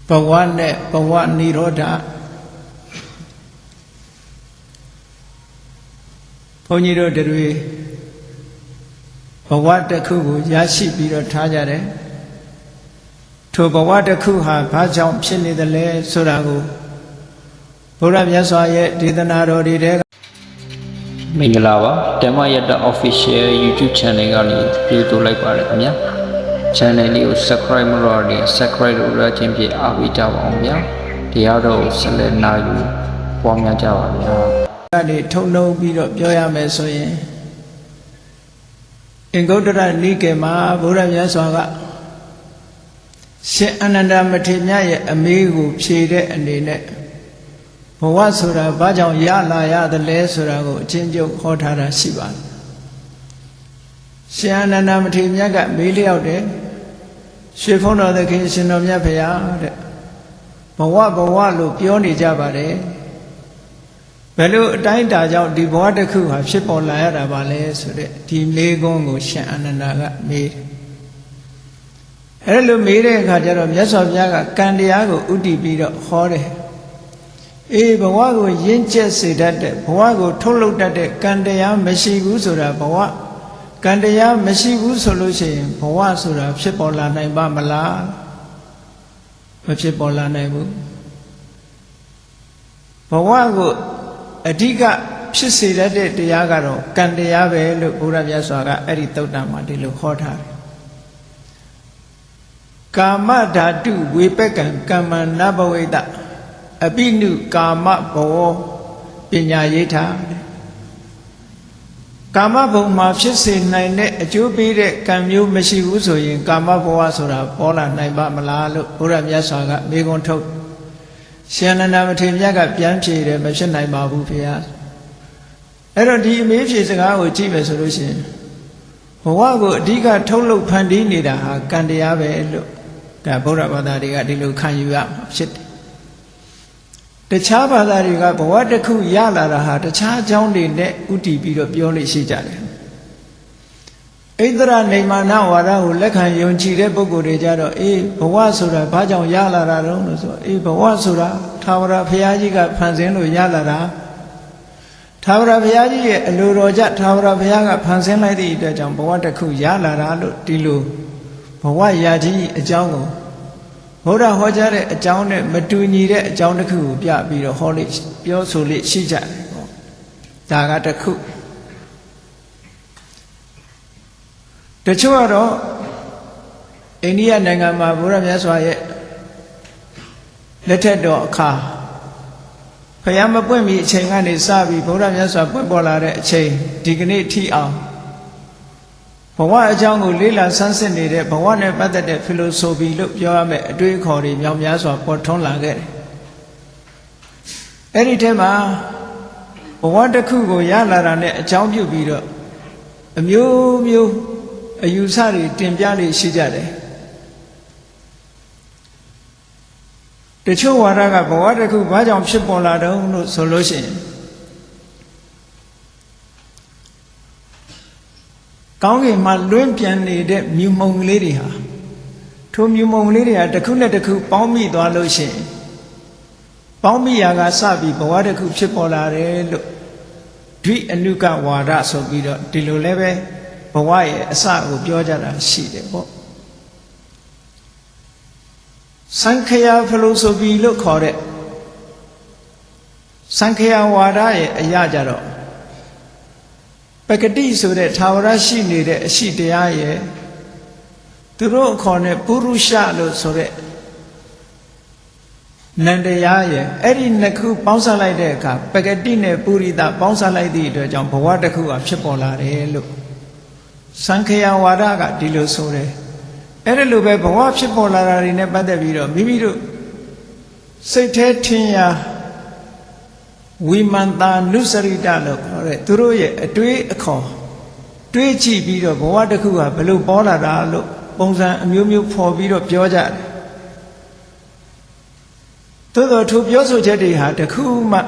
ဘဝနဲ့ဘဝနိရောဓဘုန်းကြီးတို့တွေဘဝတစ်ခုကိုရရှိပြီးတော့ထားကြတယ်ထိုဘဝတစ်ခုဟာဘာကြောင့်ဖြစ်နေသလဲဆိုတာကိုဘုရားမြတ်စွာရဲ့ဒေသနာတော်တွေထဲမင်္ဂလာပါဓမ္မယတ္တ official YouTube channel ကနေပြေတိုးလိုက်ပါတယ်ခင်ဗျာ channel လေးကို subscribe မလုပ်ရရင် subscribe လုပ်ရခြင်းဖြင့်အားပေးကြပါအောင်ဗျာတရားတော်ကိုဆက်လက်နာယူပွားများကြပါဗျာအဲဒီထုံနှုံပြီးတော့ပြောရမယ်ဆိုရင်အင်္ဂုတ္တရနိကေမှာဘုရားမြတ်စွာကရှင်အနန္ဒမထေရမြတ်ရဲ့အမေးကိုဖြေတဲ့အနေနဲ့ဘဝဆိုတာဘာကြောင့်ရလာရသလဲဆိုတာကိုအချင်းချင်းဟောထားတာရှိပါတယ်ရှင်အနန္ဒမထေရမြတ်ကမေးလျောက်တယ်ရွှေဖုံးတော်သခင်ရှင်တော်မြတ်ဖေဟာတဲ့ဘဝလို့ပြောနေကြပါတယ်ဘယ်လိုအတိုင်းအတာကြောင့်ဒီဘဝတစ်ခုဟာဖြစ်ပေါ်လာရတာပါလဲဆိုတဲ့ဒီမေးခွန်းကိုရှင်အနန္ဒာကမေးတယ်အဲ့လိုမေးတဲ့အခါကျတော့မြတ်စွာဘုရားကကံတရားကိုဥတည်ပြီးတော့ဟောတယ်အေးဘဝကိုရင့်ကျက်စေတတ်တဲ့ဘဝကိုထုတ်လုပ်တတ်တဲ့ကံတရားမရှိဘူးဆိုတာဘဝကံတရားမရှိဘူးဆိုလို့ရှိရင်ဘဝဆိုတာဖြစ်ပေါ်လာနိုင်ပါမလားမဖြစ်ပေါ်လာနိုင်ဘူးဘဝကိုအဓိကဖြစ်စေတတ်တဲ့တရားကတော့ကံတရားပဲလို့ဘုရားမြတ်စွာကအဲ့ဒီသုတ်တံမှာဒီလိုခေါ်ထားတယ်ကာမဓာတုဝေပကံကမ္မနဘဝိတအပိနုကာမဘောပညာရေးထားကာမဘုံမှာဖြစ်စေနိုင်တဲ့အကျိုးပေးတဲ့ကံမျိုးမရှိဘူးဆိုရင်ကာမဘဝဆိုတာပေါ်လာနိုင်ပါမလားလို့ဘုရားမြတ်စွာကမေးခွန်းထုတ်ရှင်အနန္ဒမထေရမြတ်ကပြန်ဖြေတယ်မဖြစ်နိုင်ပါဘူးဖေဟာအဲ့တော့ဒီအမေးဖြေစကားကိုကြည့်မယ်ဆိုလို့ရှိရင်ဘဝကိုအဓိကထုတ်လုပ်ဖန်တီးနေတာဟာကံတရားပဲလို့ဒါဗုဒ္ဓဘာသာတွေကဒီလိုခံယူရမှာဖြစ်တယ်တခြားဘာသာတွေကဘဝတစ်ခုရလာတာဟာတခြားအကြောင်းတွေနဲ့ဥတည်ပြီးတော့ပြောလို့ရှိကြတယ်ဣန္ဒြနေမာနဝါဒကိုလက်ခံယုံကြည်တဲ့ပုဂ္ဂိုလ်တွေကြတော့အေးဘဝဆိုတာဘာကြောင့်ရလာတာတုံးလို့ဆိုအေးဘဝဆိုတာထာဝရဘုရားကြီးကဖန်ဆင်းလို့ရလာတာထာဝရဘုရားကြီးရဲ့အလိုတော်ကြထာဝရဘုရားကဖန်ဆင်းလိုက်သည့်အတွက်ကြောင့်ဘဝတစ်ခုရလာတာလို့ဒီလိုဘဝရာကြီးအကြောင်းကိုဘုရားဟောကြားတဲ့အကြောင်းနဲ့မတူညီတဲ့အကြောင်းတစ်ခုကိုပြပြီးတော့ဟောလို့ပြောဆိုလို့ရှိကြတယ်ပေါ့ဒါကတစ်ခုတချို့ကတော့အိန္ဒိယနိုင်ငံမှာဘုရားမြတ်စွာရဲ့လက်ထက်တော်အခါဖယားမပွင့်မီအချိန်ကနေစပြီးဘုရားမြတ်စွာပွင့်ပေါ်လာတဲ့အချိန်ဒီကနေ့ထိအောင်ဘဝအကြောင်းကိုလေ့လာဆန်းစစ်နေတဲ့ဘဝနဲ့ပတ်သက်တဲ့ philosophy လို့ပြောရမယ့်အတွေးအခေါ်တွေမြောက်များစွာပေါ်ထွန်းလာခဲ့တယ်။အဲ့ဒီထဲမှာဘဝတစ်ခုကိုရလာတာနဲ့အကြောင်းပြုပြီးတော့အမျိုးမျိုးအယူဆတွေတင်ပြလေးရှိကြတယ်။တချို့ဝါဒကဘဝတစ်ခုဘာကြောင့်ဖြစ်ပေါ်လာတုံးလို့ဆိုလို့ရှိရင်ကောင်းကင်မှာလွင့်ပြန်နေတဲ့မြူမုံကလေးတွေဟာထိုမြူမုံကလေးတွေဟာတစ်ခုနဲ့တစ်ခုပေါင်းမိသွားလို့ရှိရင်ပေါင်းမိရာကစပြီးဘဝတစ်ခုဖြစ်ပေါ်လာတယ်လို့ဒွိအနုကဝါဒဆိုပြီးတော့ဒီလိုလည်းပဲဘဝရဲ့အစကိုပြောကြတာရှိတယ်ပေါ့စံခယာဖလိုဆိုပြီးလို့ခေါ်တဲ့စံခယာဝါဒရဲ့အရာကြတော့ပကတိဆိုတဲ့ထာဝရရှိနေတဲ့အရှိတရားရဲ့သူတို့အခေါ်နဲ့ပုရုရှလို့ဆိုတဲ့နန္တရားရဲ့အဲ့ဒီနှစ်ခုပေါင်းစပ်လိုက်တဲ့အခါပကတိနဲ့ပုရိသပေါင်းစပ်လိုက်သည့်အတွက်ကြောင့်ဘဝတစ်ခုဟာဖြစ်ပေါ်လာတယ်လို့စံခယာဝါဒကဒီလိုဆိုတယ်အဲ့ဒီလိုပဲဘဝဖြစ်ပေါ်လာတာတွေနဲ့ပတ်သက်ပြီးတော့မိမိတို့စိတ်แท้ထင်ရာဝိမန္တာနုစရိတလို့ခေါ်တဲ့သူတို့ရဲ့အတွေးအခေါ်တွေးကြည့်ပြီးတော့ဘဝတစ်ခုဟာဘယ်လိုပေါ်လာတာလို့ပုံစံအမျိုးမျိုးဖော်ပြီးတော့ပြောကြတယ်သို့တော်ထိုပြောဆိုချက်တွေဟာတခုမှ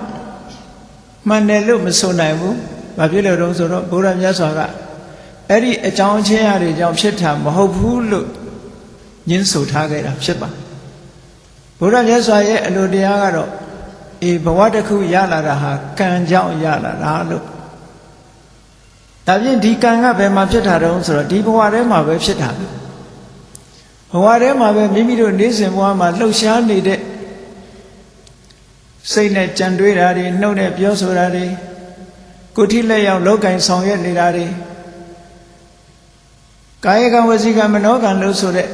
မှန်တယ်လို့မဆိုနိုင်ဘူးဘာဖြစ်လို့တုံးဆိုတော့ဘုရားမြတ်စွာကအဲ့ဒီအကြောင်းချင်းအရာတွေကြောင့်ဖြစ်တာမဟုတ်ဘူးလို့ညှင်းဆိုထားခဲ့တာဖြစ်ပါဘ ဘုရားမြတ်စွာရဲ့အလိုတရားကတော့ဘဝတစ်ခုရလာတာဟာကံကြောင့်ရလာတာလို့ဒါဖြင့်ဒီကံကဘယ်မှာဖြစ်တာတုံးဆိုတော့ဒီဘဝထဲမှာပဲဖြစ်တာဘဝထဲမှာပဲမိမိတို့နေ့စဉ်ဘဝမှာလှုပ်ရှားနေတဲ့စိတ်နဲ့ကြံတွေးတာတွေနှုတ်နဲ့ပြောဆိုတာတွေကိုယ်ထိလက်ရောက်လောက်ကင်ဆောင်ရွက်နေတာတွေကာယကံဝစီကံမနောကံလို့ဆိုတဲ့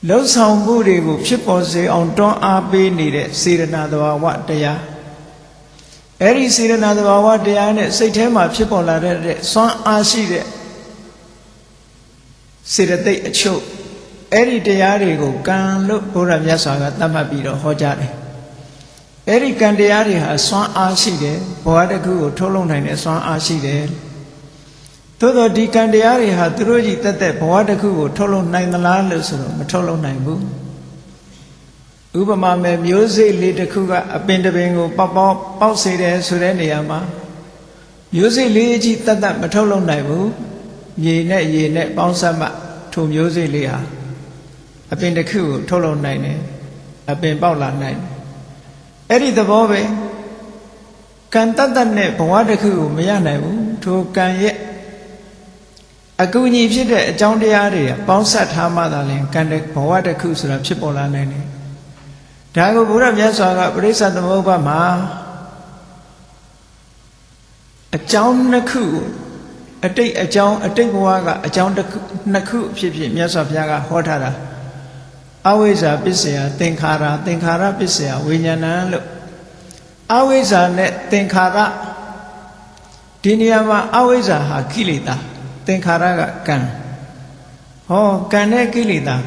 လှုပ်ဆောင်မှုတွေကိုဖြစ်ပေါ်စေအောင်တွန်းအားပေးနေတဲ့စေရနာသဘာဝတရားအဲ့ဒီစေရနာသဘာဝတရားနဲ့စိတ်ထဲမှာဖြစ်ပေါ်လာတဲ့စွမ်းအားရှိတဲ့စေတသိက်အချုပ်အဲ့ဒီတရားတွေကိုကံလို့ဘုရားမြတ်စွာကသတ်မှတ်ပြီးတော့ဟောကြားတယ်အဲ့ဒီကံတရားတွေဟာစွမ်းအားရှိတယ်ဘဝတစ်ခုကိုထုတ်လုပ်နိုင်တဲ့စွမ်းအားရှိတယ်သို့တော့ဒီကံတရားတွေဟာသူတို့ကြီးတက်တက်ဘဝတစ်ခုကိုထုတ်လုပ်နိုင်သလားလို့ဆိုတော့မထုတ်လုပ်နိုင်ဘူးဥပမာမဲ့မျိုးစိလေးတစ်ခုကအပင်တစ်ပင်ကိုပေါက်စေတယ်ဆိုတဲ့နေရာမှာမျိုးစိလေးကြီးတက်တက်မထုတ်လုပ်နိုင်ဘူးမြေနဲ့ရေနဲ့ပေါင်းစပ်မှထိုမျိုးစိလေးဟာအပင်တစ်ခုကိုထုတ်လုပ်နိုင်တယ်အပင်ပေါက်လာနိုင်တယ်အဲ့ဒီသဘောပဲကံတတ်တတ်နဲ့ဘဝတစ်ခုကိုမရနိုင်ဘူးထိုကံရဲ့အကူအညီဖြစ်တဲ့အကြောင်းတရားတွေပေါင်းစပ်ထားမှသာလျှင်ကံဘဝတစ်ခုဆိုတာဖြစ်ပေါ်လာနိုင်တယ်ဒါကိုဘုရားမြတ်စွာကပရိစ္ဆသမုပ္ပါမှာအကြောင်းနှစ်ခုအတိတ်အကြောင်းအတိတ်ဘဝကအကြောင်းနှစ်ခုအဖြစ်ဖြစ်မြတ်စွာဘုရားကဟောထားတာအဝိဇ္ဇာပစ္စယသင်္ခါရသင်္ခါရပစ္စယဝိညာဏလို့အဝိဇ္ဇာနဲ့သင်္ခါရဒီနေရာမှာအဝိဇ္ဇာဟာကိလေသာသင်္ခါရကကံဟောကံနဲ့ကိလေသာ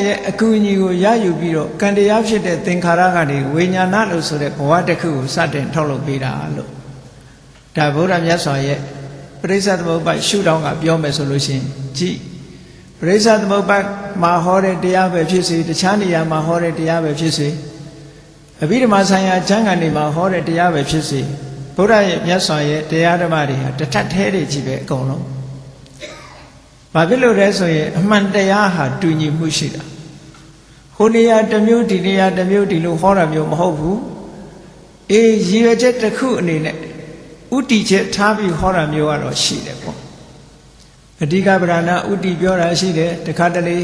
ရဲ့အကူအညီကိုရယူပြီးတော့ကံတရားဖြစ်တဲ့သင်္ခါရကနေဝိညာဏလို့ဆိုတဲ့ဘဝတစ်ခုကိုစတင်ထုတ်လုပ်ပေးတာလို့ဒါဗုဒ္ဓမြတ်စွာရဲ့ပရိစ္ဆေသမုပ္ပါရှုထောင့်ကပြောမယ်ဆိုလို့ရှိရင်ကြည်ပရိစ္ဆေသမုပ္ပါမှာဟောတဲ့တရားပဲဖြစ်စေတခြားနေရာမှာဟောတဲ့တရားပဲဖြစ်စေအဘိဓမ္မာဆိုင်ရာကျမ်းဂန်တွေမှာဟောတဲ့တရားပဲဖြစ်စေဘုရားရဲ့မြတ်စွာရဲ့တရားဓမ္မတွေဟာတထက်သေးတွေကြီးပဲအကုန်လုံးဘာဖြစ်လို့လဲဆိုရင်အမှန်တရားဟာတူညီမှုရှိတာဟိုနေရာတစ်မျိုးဒီနေရာတစ်မျိုးဒီလိုဟောတာမျိုးမဟုတ်ဘူးရည်ရွယ်ချက်တစ်ခုအနေနဲ့ဥတီချက်ထားပြီးဟောတာမျိုးကတော့ရှိတယ်ပေါ့အဓိကဗရဏဥတီပြောတာရှိတယ်တခါတလေ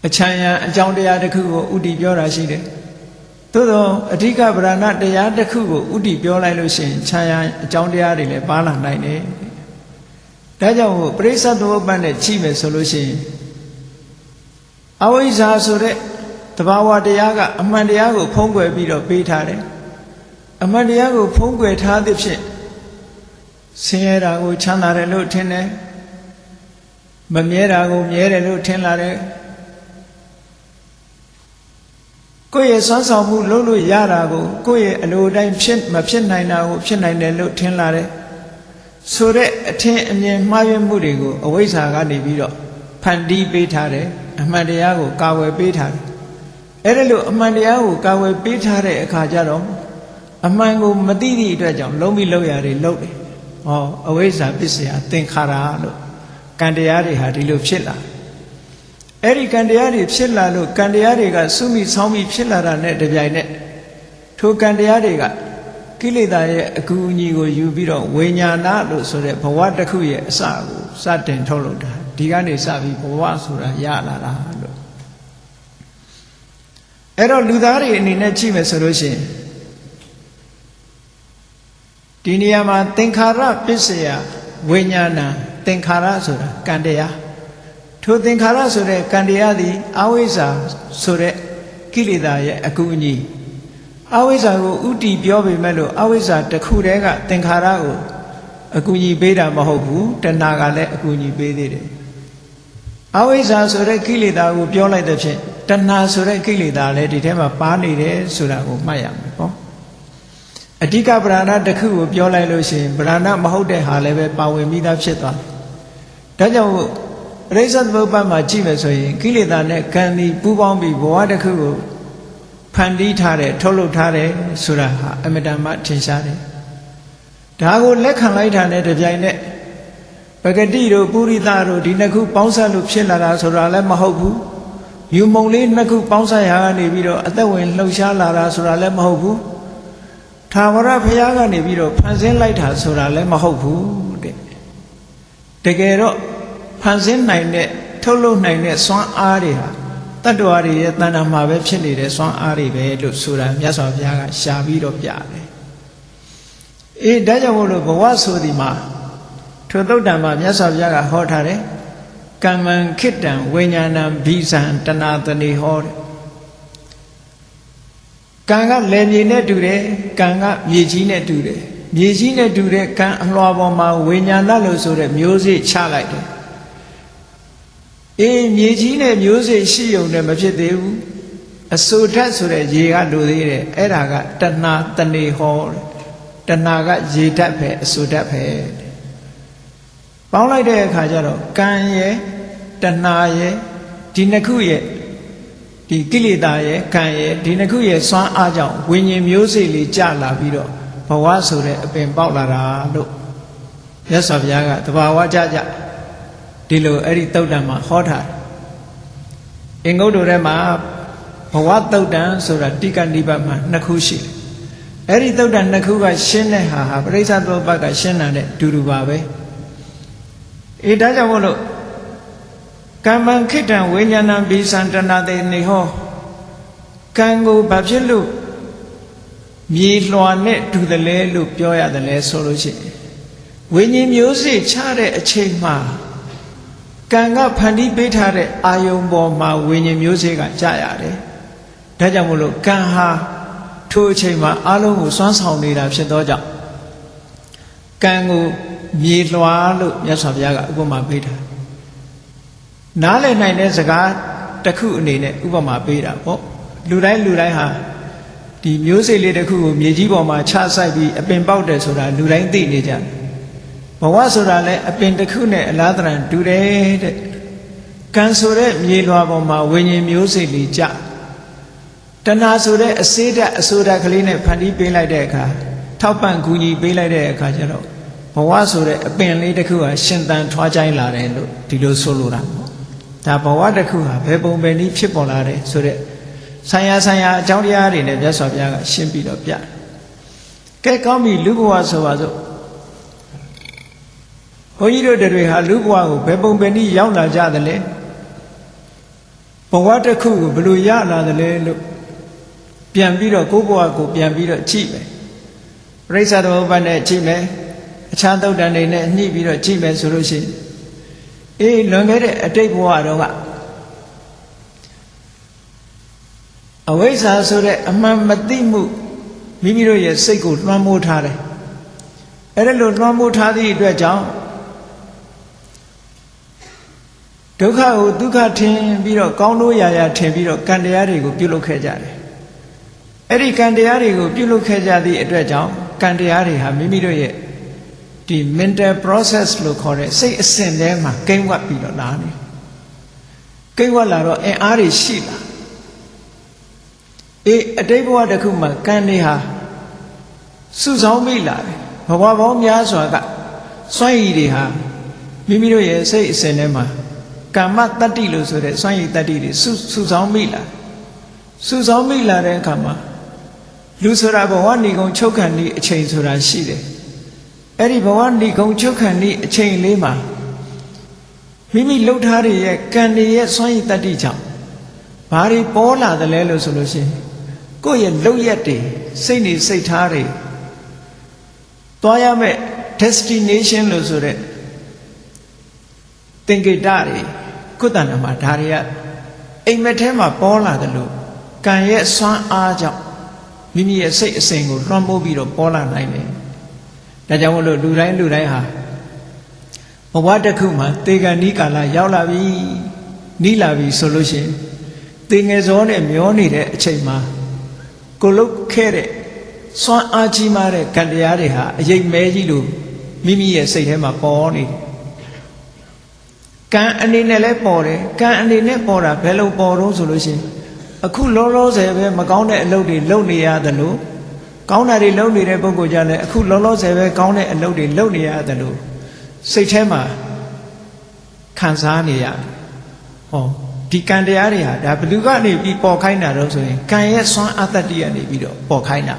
အချမ်းရံအကြောင်းတရားတစ်ခုကိုဥတီပြောတာရှိတယ်သို့သောအဓိကဗရဏတရားတစ်ခုကိုဥတီပြောလိုက်လို့ရှိရင်ချမ်းရံအကြောင်းတရားတွေလည်းပါလာနိုင်တယ်ဒါကြောင့်ပရိစ္ဆေသမုပ္ပါနဲ့ချိမယ်ဆိုလို့ရှိရင်အဝိဇ္ဇာဆိုတဲ့သဘာဝတရားကအမှန်တရားကိုဖုံးကွယ်ပြီးတော့ပေးထားတယ်အမှန်တရားကိုဖုံးကွယ်ထားသဖြင့်ဆင်းရဲတာကိုချမ်းသာတယ်လို့ထင်တယ်မမြဲတာကိုမြဲတယ်လို့ထင်လာတယ်ကိုယ့်ရဲ့စွမ်းဆောင်မှုလုပ်လို့ရတာကိုကိုယ့်ရဲ့အလိုတိုင်းမဖြစ်နိုင်တာကိုဖြစ်နိုင်တယ်လို့ထင်လာတယ်ဆိုတဲ့အထင်အမြင်မှားယွင်းမှုတွေကိုအဝိဇ္ဇာကနေပြီးတော့ဖန်တီးပေးထားတယ်အမှန်တရားကိုကာဝယ်ပေးထားတယ်အဲ့ဒါလို့အမှန်တရားကိုကာဝယ်ပေးထားတဲ့အခါကျတော့အမှန်ကိုမသိသည့်အတွက်ကြောင့်လုံးပြီးလောက်ရတယ်လုံးတယ်ဟောအဝိဇ္ဇာပစ္စယသင်္ခါရလို့ကံတရားတွေဟာဒီလိုဖြစ်လာအဲ့ဒီကံတရားတွေဖြစ်လာလို့ကံတရားတွေကစုမိဆောင်းမိဖြစ်လာတာနဲ့တပြိုင်နက်ထိုကံတရားတွေကကိလေသာရဲ့အကူအညီကိုယူပြီးတော့ဝိညာဏလို့ဆိုတဲ့ဘဝတစ်ခုရဲ့အစကိုစတင်ထုတ်လုပ်တာဒီကနေစပြီးဘဝဆိုတာရလာတာလို့အဲ့တော့လူသားတွေအနေနဲ့ကြည့်မယ်ဆိုလို့ရှိရင်ဒီနေရာမှာသင်္ခါရပစ္စယဝိညာဏသင်္ခါရဆိုတာကံတရားထိုသင်္ခါရဆိုတဲ့ကံတရားသည်အဝိဇ္ဇာဆိုတဲ့ကိလေသာရဲ့အကူအညီအဝိဇ္ဇာကိုဥတီပြောပေမဲ့လို့အဝိဇ္ဇာတစ်ခုတည်းကသင်္ခါရကိုအကူအညီပေးတာမဟုတ်ဘူးတဏှာကလည်းအကူအညီပေးသေးတယ်အဝိဇ္ဇာဆိုတဲ့ကိလေသာကိုပြောလိုက်တဲ့ဖြင့်တဏှာဆိုတဲ့ကိလေသာလည်းဒီထဲမှာပါနေတယ်ဆိုတာကိုမှတ်ရမယ်ပေါ့အဓိကဗရဏတစ်ခုကိုပြောလိုက်လို့ရှိရင်ဗရဏမဟုတ်တဲ့ဟာလည်းပဲပါဝင်ပြီးသားဖြစ်သွားတယ်ဒါကြောင့်ပရိစ္ဆေသမုပ္ပါမှာကြည့်မယ်ဆိုရင်ကိလေသာနဲ့ကံဒီပူးပေါင်းပြီးဘဝတစ်ခုကိုဖန်တီးထားတယ်ထုတ်လုပ်ထားတယ်ဆိုတာဟာအမတန်မှထင်ရှားတယ်ဒါကိုလက်ခံလိုက်တာနဲ့တပြိုင်နက်ပဂတိတို့ပုရိသတို့ဒီနှစ်ခုပေါင်းစပ်လို့ဖြစ်လာတာဆိုတာလည်းမဟုတ်ဘူး ယူမုံလေးနှစ်ခုပေါင်းဆက်ရာကနေပြီးတော့အသက်ဝင်လှုပ်ရှားလာတာဆိုတာလည်းမဟုတ်ဘူးထာဝရဘုရားကနေပြီးတော့ဖန်ဆင်းလိုက်တာဆိုတာလည်းမဟုတ်ဘူးတဲ့တကယ်တော့ဖန်ဆင်းနိုင်တဲ့ထုတ်လုပ်နိုင်တဲ့စွမ်းအားတွေဟာတတ္တဝါတွေရဲ့တဏ္ဍာမှာပဲဖြစ်နေတဲ့စွမ်းအားတွေပဲလို့ဆိုတာမြတ်စွာဘုရားကရှာပြီးတော့ပြတယ်အေးဒါကြောင့်မို့လို့ဘဝဆိုဒီမှာထိုသုတ်တံမှာမြတ်စွာဘုရားကဟောထားတယ်ကမ္မံခိတံဝိညာဏံဘိဇံတဏတနေဟောတဲ့ကံကလယ်မြေနဲ့တူတယ်ကံကမြေကြီးနဲ့တူတယ်မြေကြီးနဲ့တူတဲ့ကံအလွှာပေါ်မှာဝိညာဏလို့ဆိုတဲ့မျိုးစေ့ချလိုက်တယ်အေးမြေကြီးနဲ့မျိုးစေ့ရှိုံနဲ့မဖြစ်သေးဘူးအဆိုဓာတ်ဆိုတဲ့ရေကလိုသေးတယ်အဲ့ဒါကတဏတနေဟောတဏကရေဓာတ်ပဲအဆိုဓာတ်ပဲပေါင်းလိုက်တဲ့အခါကျတော့ကံရဲ့တဏရဲ့ဒီနှစ်ခုရဲ့ဒီကိလေသာရဲ့ကံရဲ့ဒီနှစ်ခုရဲ့စွမ်းအားကြောင့်ဝိညာဉ်မျိုးစေ့လေးကျလာပြီးတော့ဘဝဆိုတဲ့အပင်ပေါက်လာတာလို့မြတ်စွာဘုရားကတဘာဝကြကြဒီလိုအဲ့ဒီသုတ်တံမှာဟောထားအင်္ဂုတ္တထဲမှာဘဝသုတ်တံဆိုတာတိကနိဗ္ဗာန်မှာနှစ်ခုရှိတယ်အဲ့ဒီသုတ်တံနှစ်ခုကရှင်းတဲ့ဟာပရိစ္ဆသုပ္ပတ်ကရှင်းတာနဲ့တူတူပါပဲအေးဒါကြောင့်မို့လို့ကမ္မံခိတံဝိညာဏံဘိဇံတဏတေနေဟောကံကိုဘာဖြစ်လို့မြေလွှာနဲ့တူတယ်လဲလို့ပြောရတယ်လဲဆိုလို့ရှိရင်ဝိညာဉ်မျိုးစေ့ချတဲ့အချိန်မှာကံကဖန်တီးပေးထားတဲ့အာယုံပေါ်မှာဝိညာဉ်မျိုးစေ့ကကြာရတယ်ဒါကြောင့်မို့လို့ကံဟာထိုအချိန်မှာအလုံးကိုစွမ်းဆောင်နေတာဖြစ်သောကြောင့်ကံကိုမြေလွှာလို့မြတ်စွာဘုရားကဥပမာပေးထားနားလည်နိုင်တဲ့စကားတစ်ခုအနေနဲ့ဥပမာပေးတာပေါ့လူတိုင်းဟာဒီမျိုးစေ့လေးတစ်ခုကိုမြေကြီးပေါ်မှာချဆိုင်ပြီးအပင်ပေါက်တယ်ဆိုတာလူတိုင်းသိနေကြတယ်ဘဝဆိုတာလည်းအပင်တစ်ခုနဲ့အလားတန်တူတယ်တဲ့ကံဆိုတဲ့မြေလွှာပေါ်မှာဝိညာဉ်မျိုးစေ့လေးကြတဏှာဆိုတဲ့အစေးဓာတ်အဆိုဓာတ်ကလေးနဲ့ဖန်တီးပေးလိုက်တဲ့အခါထောက်ပံ့ကူညီပေးလိုက်တဲ့အခါကျတော့ဘဝဆိုတဲ့အပင်လေးတစ်ခုဟာရှင်သန်ထွားကြိုင်းလာတယ်လို့ဒီလိုဆိုလိုတာပေါ့ဒါဘဝတစ်ခုဟာဘယ်ပုံပဲနည်းဖြစ်ပေါ်လာတယ်ဆိုတဲ့ဆံရအကြောင်းတရားတွေနဲ့မြတ်စွာဘုရားကရှင်းပြီးတော့ပြတယ်ကဲကောင်းပြီလူဘဝဆိုပါစို့ဘုန်းကြီးတို့တွေဟာလူဘဝကိုဘယ်ပုံပဲနည်းရောက်လာကြသလဲဘဝတစ်ခုကိုဘယ်လိုရလာသလဲလို့ပြန်ပြီးတော့ကိုယ့်ဘဝကိုပြန်ပြီးတော့ကြည့်မယ်ပရိစ္ဆသမုပ္ပါဒ်နဲ့ကြည့်မယ်အခြားသုတ်တန်တွေနဲ့ညှိပြီးတော့ကြည့်မယ်ဆိုလို့ရှိရင်အေးလွန်ခဲ့တဲ့အတိတ်ဘဝတော့ကအဝိဇ္ဇာဆိုတဲ့အမှန်မသိမှုမိမိတို့ရဲ့စိတ်ကိုလွှမ်းမိုးထားတယ်အဲ့ဒါလို့လွှမ်းမိုးထားသည့်အတွက်ကြောင့်ဒုက္ခကိုဒုက္ခထင်ပြီးတော့ကောင်းလို့ရာထင်ပြီးတော့ကံတရားတွေကိုပြုလုပ်ခဲ့ကြတယ်အဲ့ဒီကံတရားတွေကိုပြုလုပ်ခဲ့ကြသည့်အတွက်ကြောင့်ကံတရားတွေဟာမိမိတို့ရဲ့ဒီ mental process လို့ခေါ်တဲ့စိတ်အစဉ်ထဲမှာကိန်းဝတ်ပြီးတော့လာနေကိန်းဝတ်လာတော့အင်အားတွေရှိလာအေးအတိတ်ဘဝတစ်ခုမှာကံတွေဟာစုဆောင်မိလာတယ်ဘဝပေါင်းများစွာကစွန့်ရည်တွေဟာမိမိတို့ရဲ့စိတ်အစဉ်ထဲမှာကာမတတ္တိလို့ဆိုတဲ့စွန့်ရည်တတ္တိတွေစုဆောင်မိလာတဲ့အခါမှာလူဆိုတာဘဝဏီကုံချုပ်ခံဤအချိန်ဆိုတာရှိတယ်အဲ့ဒီဘဝဏီကုံချုပ်ခံဤအချိန်လေးမှာမိမိလှုပ်ထားတဲ့ကံတွေရဲ့စွန့်ရည်တတ္တိကြောင့်ဘာတွေပေါ်လာတယ်လဲလို့ဆိုလို့ရှိရင်ကိုယ့်ရဲ့လှုပ်ရက်တွေစိတ်နေစိတ်ထားတွေသွားရမယ့် destination လို့ဆိုတဲ့သင်္ကေတတွေကိုယ်တဏ္ဍာမှာဒါတွေကအိမ်မက်ထဲမှာပေါ်လာတယ်လို့ကံရဲ့စွမ်းအားကြောင့်မိမိရဲ့စိတ်အစဉ်ကိုလွှမ်းမိုးပြီးတော့ပေါ်လာနိုင်တယ်ဒါကြောင့်မို့လို့လူတိုင်းဟာဘဝတစ်ခုမှာတေဂန်နီးကာလရောက်လာပြီနီးလာပြီဆိုလို့ရှိရင်တေငယ်စောနဲ့မျောနေတဲ့အချိန်မှာကိုလုတ်ခဲ့တဲ့စွမ်းအားကြီးမားတဲ့ကံတရားတွေဟာအရေးမဲကြီးလို့မိမိရဲ့စိတ်ထဲမှာပေါ်နေတယ်ကံအနေနဲ့လည်းပေါ်တယ်ကံအနေနဲ့ပေါ်တာဘယ်လိုပေါ်တော့ဆိုလို့ရှိရင်အခုလောလောဆယ်ပဲမကောင်းတဲ့အလုပ်တွေလုပ်နေရတယ်လို့ကောင်းတာတွေလုပ်နေတဲ့ပုဂ္ဂိုလ်ကြလည်းအခုလောလောဆယ်ပဲကောင်းတဲ့အလုပ်တွေလုပ်နေရတယ်လို့စိတ်ထဲမှာခံစားနေရတယ်ဟော ဒီကံတရားတွေဟာဒါဘယ်သူကနေပြီးပေါ်ခိုင်းတာတော့ဆိုရင်ကံရဲ့စွမ်းအတ္တတိကနေပြီးတော့ပေါ်ခိုင်းတာ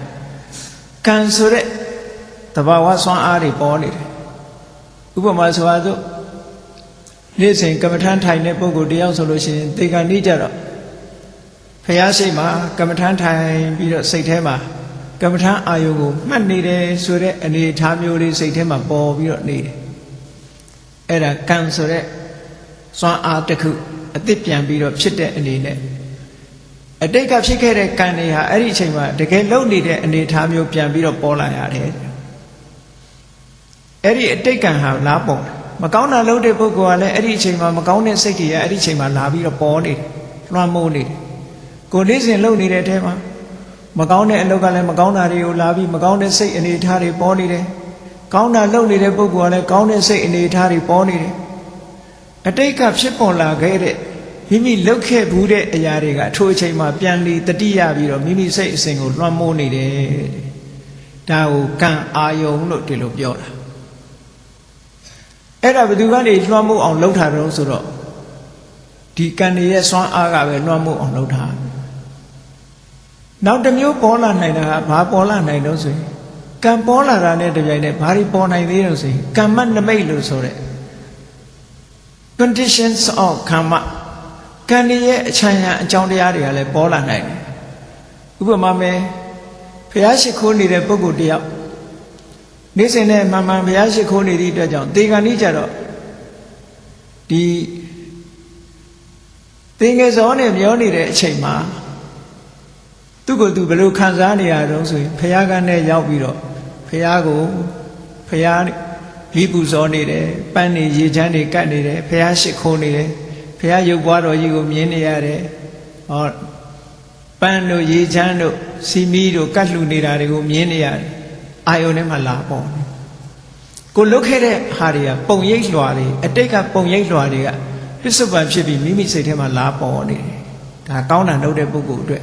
ကံဆိုတဲ့တဘာဝစွမ်းအားတွေပေါ်နေတယ်ဥပမာဆိုပါစို့နေ့စဉ်ကမ္မထမ်းထိုင်တဲ့ပုဂ္ဂိုလ်တယောက်ဆိုလို့ရှိရင်သေကံဤကြတော့ဖះရှိမှကမ္မထမ်းထိုင်ပြီးတော့စိတ်ထဲမှာကမ္မထမ်းအာယုကိုမှတ်နေတယ်ဆိုတဲ့အနေအထားမျိုးလေးစိတ်ထဲမှာပေါ်ပြီးတော့နေတယ်အဲ့ဒါကံဆိုတဲ့စွမ်းအားတစ်ခုအသစ်ပြန်ပြီးတော့ဖြစ်တဲ့အနေနဲ့အတိတ်ကဖြစ်ခဲ့တဲ့ကံတွေဟာအဲ့ဒီအချိန်မှာတကယ်လုံနေတဲ့အနေအထားမျိုးပြန်ပြီးတော့ပေါ်လာရတယ်အဲ့ဒီအတိတ်ကံဟာလာပေါ်မကောင်းတာလုပ်တဲ့ပုဂ္ဂိုလ်ကလည်းအဲ့ဒီအချိန်မှာမကောင်းတဲ့စိတ်တွေကအဲ့ဒီအချိန်မှာလာပြီးတော့ပေါ်နေတယ်လွှမ်းမိုးနေတယ်ကိုနေ့စဉ်လုပ်နေတဲ့အထဲမှာမကောင်းတဲ့အလုပ်ကလည်းမကောင်းတာတွေကိုလာပြီးမကောင်းတဲ့စိတ်အနေအထားတွေပေါ်နေတယ်ကောင်းတာလုပ်နေတဲ့ပုဂ္ဂိုလ်ကလည်းကောင်းတဲ့စိတ်အနေအထားတွေပေါ်နေတယ်အတိတ်ကဖြစ်ပေါ်လာခဲ့တဲ့မိမိလုပ်ခဲ့ဘူးတဲ့အရာတွေကအထိုအချိန်မှာပြန်လီတတိယပြီးတော့မိမိစိတ်အစဉ်ကိုလွှမ်းမိုးနေတယ်ဒါကိုကံအာယုံလို့ဒီလိုပြောတာအဲ့ဒါဘယ်သူကနေလွှမ်းမိုးအောင်လုပ်တာတော့ဆိုတော့ဒီကံရဲ့စွမ်းအားကပဲလွှမ်းမိုးအောင်လုပ်တာနောက်တစ်မျိုးပေါ်လာနိုင်တာကဘာပေါ်လာနိုင်တော့ဆိုရင်ကံပေါ်လာတာနဲ့တပြိုင်တည်းဘာတွေပေါ်နိုင်သေးလို့ဆိုရင်ကမ္မနမိတ်လို့ဆိုတဲ့ conditions of karma ကံရဲ့အချမ်းရအကြောင်းတရားတွေကလည်းပေါ်လာနိုင်တယ်ဥပမာမယ်ဘုရားရှိခိုးနေတဲ့ပုဂ္ဂိုလ်တယောက်နေ့စဉ်နဲ့မှန်မှန်ဘုရားရှိခိုးနေသည့်အတွက်ကြောင့်သေကံဤကြတော့ဒီသင်္ကေဇောနဲ့မျောနေတဲ့အချိန်မှာသူ့ကိုယ်သူဘယ်လိုခံစားနေရတော့ဆိုရင်ဘုရားကနဲ့ရောက်ပြီးတော့ဘုရားကိုဘုရားဒီပူဇော်နေတယ်ပန်းနေရေချမ်းတွေကတ်နေတယ်ဘုရားရှိခိုးနေတယ်ဘုရားရုပ်ပွားတော်ကြီးကိုမြင်နေရတယ်ဟောပန်းတို့ရေချမ်းတို့စီမီတို့ကတ်လှူနေတာတွေကိုမြင်နေရတယ်အာယုန်ထဲမှာလာပေါ့ကိုလုတ်ခဲ့တဲ့ဟာတွေကပုံရိပ်လွှာတွေအတိတ်ကပုံရိပ်လွှာတွေကပစ္စုပန်ဖြစ်ပြီးမိမိစိတ်ထဲမှာလာပေါ်နေတယ်ဒါကောင်းတာလုပ်တဲ့ပုဂ္ဂိုလ်အတွက်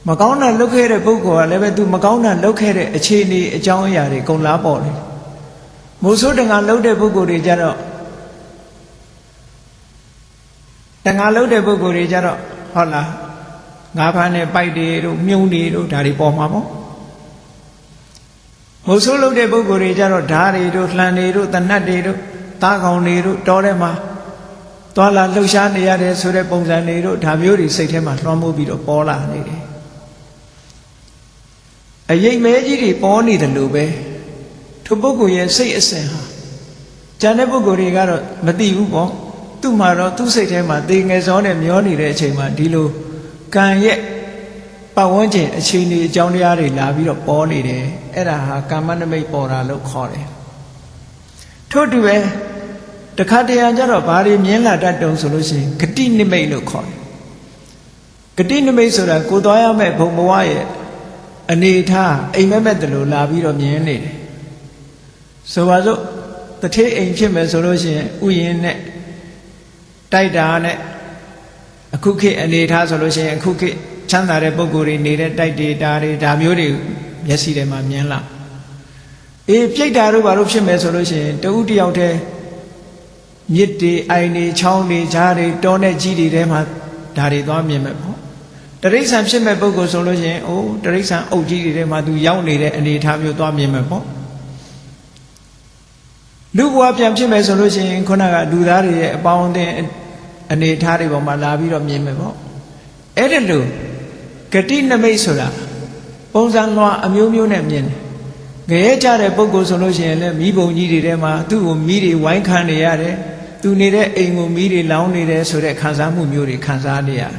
မကောင်းတာလုပ်ခဲ့တဲ့ပုဂ္ဂိုလ်ကလည်းပဲသူမကောင်းတာလုပ်ခဲ့တဲ့အခြေအနေအကြောင်းအရာတွေကုန်လာပေါ်နေမိုးဆိုးတငါလုပ်တဲ့ပုဂ္ဂိုလ်တွေကြတော့တငါလုပ်တဲ့ပုဂ္ဂိုလ်တွေကြတော့ဟုတ်လားငါးဖမ်းနဲ့ပိုက်တွေတို့မြုံတွေတို့ဒါတွေပေါ်မှာပေါ့မိုးဆိုးလုပ်တဲ့ပုဂ္ဂိုလ်တွေကြတော့ဓာတွေတို့လှန်တွေတို့တနတ်တွေတို့သားကောင်တွေတို့တောထဲမှာသွားလာလှုပ်ရှားနေရတယ်ဆိုတဲ့ပုံစံတွေတို့ဒါမျိုးတွေစိတ်ထဲမှာလွှမ်းမိုးပြီးတော့ပေါ်လာနေတယ်အယိတ်မဲကြီးတွေပေါ်နေတယ်လို့ပဲထိုပုဂ္ဂိုလ်ရဲ့စိတ်အစဉ်ဟာကျန်တဲ့ပုဂ္ဂိုလ်တွေကတော့မသိဘူးပေါ့သူ့မှာတော့သူ့စိတ်ထဲမှာသေငယ်စောနဲ့မျောနေတဲ့အချိန်မှာဒီလိုကံရဲ့ပတ်ဝန်းကျင်အခြေအနေအကြောင်းတရားတွေလာပြီးတော့ပေါ်နေတယ်အဲ့ဒါဟာကာမနမိတ်ပေါ်တာလို့ခေါ်တယ်ထို့တူပဲတခါတရံကျတော့ဘာတွေမြင်လာတတ်တုံဆိုလို့ရှိရင်ဂတိနိမိတ်လို့ခေါ်တယ်ဂတိနိမိတ်ဆိုတာကိုသွားရမယ့်ဘုံဘဝရဲ့အနေထားအိမ်မက်မက်တလို့လာပြီးတော့မြင်နေတယ်ဆိုပါစို့တထေးအိမ်ဖြစ်မယ်ဆိုလို့ရှိရင်ဥယျာဉ်နဲ့တိုက်တာနဲ့အခုခေတ်အနေထားဆိုလို့ရှိရင်အခုခေတ်ချမ်းသာတဲ့ပုဂ္ဂိုလ်တွေနေတဲ့တိုက်တွေဒါတွေဒါမျိုးတွေမျက်စိထဲမှာမြင်လာအေးပြိတ္တာတို့ဘာလို့ဖြစ်မယ်ဆိုလို့ရှိရင်တဦးတယောက်တည်းမြစ်တွေအိုင်တွေချောင်းတွေဈားတွေတောနဲ့ကြီးတွေထဲမှာဒါတွေသွားမြင်မယ်ပေါ့တရိษံဖြစ်မဲ့ပုဂ္ဂိုလ်ဆိုလို့ရှိရင်အိုးတရိษံအုပ်ကြီးတွေထဲမှာသူရောက်နေတဲ့အနေအထားမျိုးသွားမြင်မယ်ပေါ့လူဘဝပြန်ဖြစ်မယ်ဆိုလို့ရှိရင်ခုနကလူသားတွေရဲ့အပေါင်းအသင်းအနေအထားတွေပေါ်မှာလာပြီးတော့မြင်မယ်ပေါ့အဲ့ဒါလို့ဂတိနမိတ်ဆိုတာပုံစံလွှာအမျိုးမျိုးနဲ့မြင်တယ်ငရဲကြတဲ့ပုဂ္ဂိုလ်ဆိုလို့ရှိရင်လည်းမိဘုံကြီးတွေထဲမှာသူ့ကိုမိတွေဝိုင်းခံနေရတယ်သူနေတဲ့အိမ်ကိုမိတွေလောင်းနေတယ်ဆိုတဲ့ခံစားမှုမျိုးတွေခံစားနေရတယ်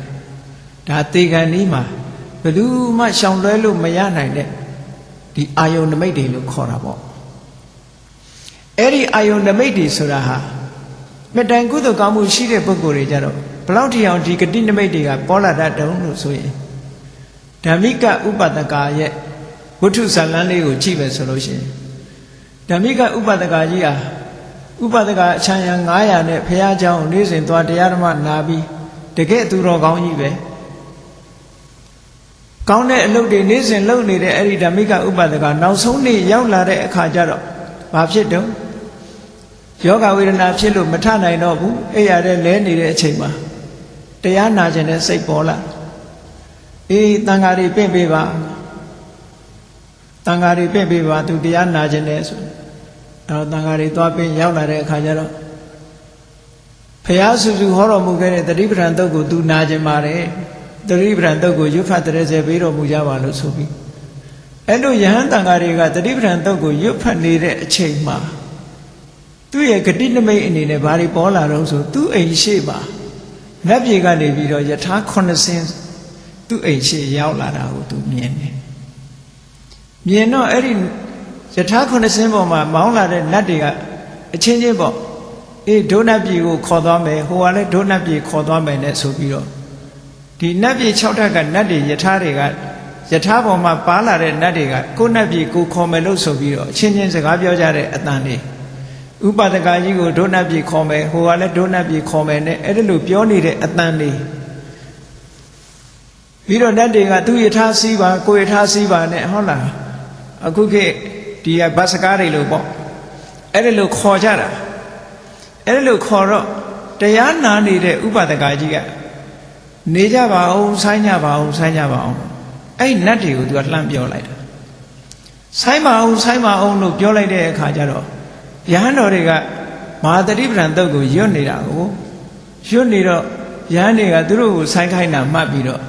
ဒါသေကံဤမှာဘယ်သူမှရှောင်လွှဲလို့မရနိုင်တဲ့ဒီအာယုန်နမိတ်တွေလို့ခေါ်တာပေါ့အဲ့ဒီအာယုန်နမိတ်တွေဆိုတာဟာမေတ္တာကုသိုလ်ကောင်းမှုရှိတဲ့ပုဂ္ဂိုလ်တွေကြတော့ဘလောက်ထီအောင်ဒီဂတိနမိတ်တွေကပေါ်လာတတ်တုံးလို့ဆိုရင်ဓမ္မိကဥပဒကာရဲ့ဝတ္ထုဇာလန်းလေးကိုကြည့်မယ်ဆိုလို့ရှိရင်ဓမ္မိကဥပဒကာကြီးဟာဥပဒကာအချမ်းရံ900နဲ့ဘုရားကျောင်းနေ့စဉ်သွားတရားဓမ္မနာပြီးတကယ်သူတော်ကောင်းကြီးပဲကောင်းတဲ့အလုပ်တွေနေ့စဉ်လုပ်နေတဲ့အဲ့ဒီဓမ္မိကဥပဒကာနောက်ဆုံးနေ့ရောက်လာတဲ့အခါကျတော့ဘာဖြစ်တုံးယောဂဝေဒနာဖြစ်လို့မထနိုင်တော့ဘူးအဲ့ရတဲ့လဲနေတဲ့အချိန်မှာ တရားနာခြင်းနဲ့စိတ်ပေါ်လာအေးတန်ဃာတွေပင့်ပေးပါတန်ဃာတွေပင့်ပေးပါသူတရားနာခြင်းနဲ့ဆိုအဲ့တော့တန်ဃာတွေသွားပင့်ရောက်လာတဲ့အခါကျတော့ဘုရားစုစုဟောတော်မူခဲ့တဲ့တတိပဌာန်တုတ်ကိုသူနာခြင်းပါတယ်တတိပဌာန်တုတ်ကိုရွတ်ဖတ်တဲ့စေပေးတော်မူကြပါလို့ဆိုပြီးအဲ့လိုယဟန်တန်ဃာတွေကတတိပဌာန်တုတ်ကိုရွတ်ဖတ်နေတဲ့အချိန်မှာသူ့ရဲ့ဂတိနမိတ်အနေနဲ့ဘာတွေပေါ်လာတော့ဆိုသူ့အိမ်ရှိပါနတ်ပြည်ကနေပြီးတော့ယထာ9ဆင်းသူ့အိမ်ရှိရောက်လာတာကိုသူမြင်တယ်မြင်တော့အဲ့ဒီယထာ9ဆင်းပေါ်မှာမောင်းလာတဲ့နတ်တွေကအချင်းချင်းပေါ့အေးဒုနတ်ပြည်ကိုခေါ်သွားမယ်ဟိုကလည်းဒုနတ်ပြည်ခေါ်သွားမယ်နဲ့ဆိုပြီးတော့ဒီနတ်ပြည်6ထပ်ကနတ်တွေယထာတွေကယထာပေါ်မှာပါလာတဲ့နတ်တွေကကိုနတ်ပြည်ကိုခေါ်မယ်လို့ဆိုပြီးတော့အချင်းချင်းစကားပြောကြတဲ့အတန်တွေဥပဒကကြီးကိုဒုနတ်ပြည်ခေါ်မယ်ဟိုကလည်းဒုနတ်ပြည်ခေါ်မယ်နဲ့အဲ့ဒါလိုပြောနေတဲ့အတန်တွေပြီးတော့နတ်တွေကသူယထာစီးပါကိုယထာစီးပါနဲ့ဟုတ်လားအခုခေတ်ဒီဘတ်စကားတွေလို့ပေါ့အဲ့ဒါလိုခေါ်ကြတာအဲ့ဒါလိုခေါ်တော့တရားနာနေတဲ့ဥပဒကကြီးကနေကြပါအောင်ဆိုင်းကြပါအောင်ဆိုင်းကြပါအောင်အဲ့နတ်တွေကိုသူကလှမ်းပြောလိုက်တာဆိုင်းပါအောင်ဆိုင်းပါအောင်လို့ပြောလိုက်တဲ့အခါကျတော့ယဟန်တော်တွေကမဟာတတိပဌာန်တုတ်ကိုရွတ်နေတာကိုရွတ်နေတော့ယဟန်တွေကသူတို့ကိုဆိုင်းခိုင်းတာမှတ်ပြီးတော့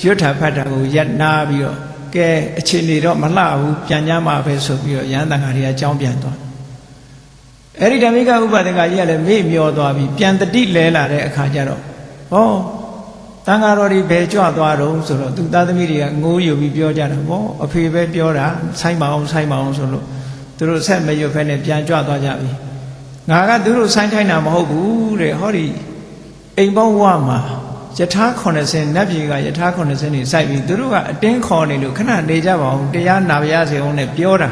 ရွတ်တာဖတ်တာကိုရပ်နာပြီးတော့ကဲအချိန်နေတော့မလှဘူးပြန်ကြမှာပဲဆိုပြီးတော့ယဟန်တန်ဃာတွေကကြောင်းပြန်သွားအဲ့ဒီဓမ္မိကဥပဒကကြီးကလည်းမေ့မျောသွားပြီးပြန်တတိလဲလာတဲ့အခါကျတော့ဟောတန်ဃာတော်တွေဘယ်ကြွသွားတော့ဆိုတော့သူသားသမီးတွေကငိုးယူပြီးပြောကြတာပေါ့အဖေပဲပြောတာဆိုင်ပါအောင်ဆိုလို့သူတို့ဆက်မရွတ်ဖဲနဲ့ပြန်ကြွသွားကြပြီငါကသူတို့ဆိုင်ခိုင်းတာမဟုတ်ဘူးတဲ့ဟောဒီအိမ်ပေါင်းဝမှာယထာ90နတ်ပြည်ကယထာ90နေစိုက်ပြီးသူတို့ကအတင်းခေါ်နေလို့ခဏနေကြပါအောင်တရားနာပါရစေအောင်နဲ့ပြောတာ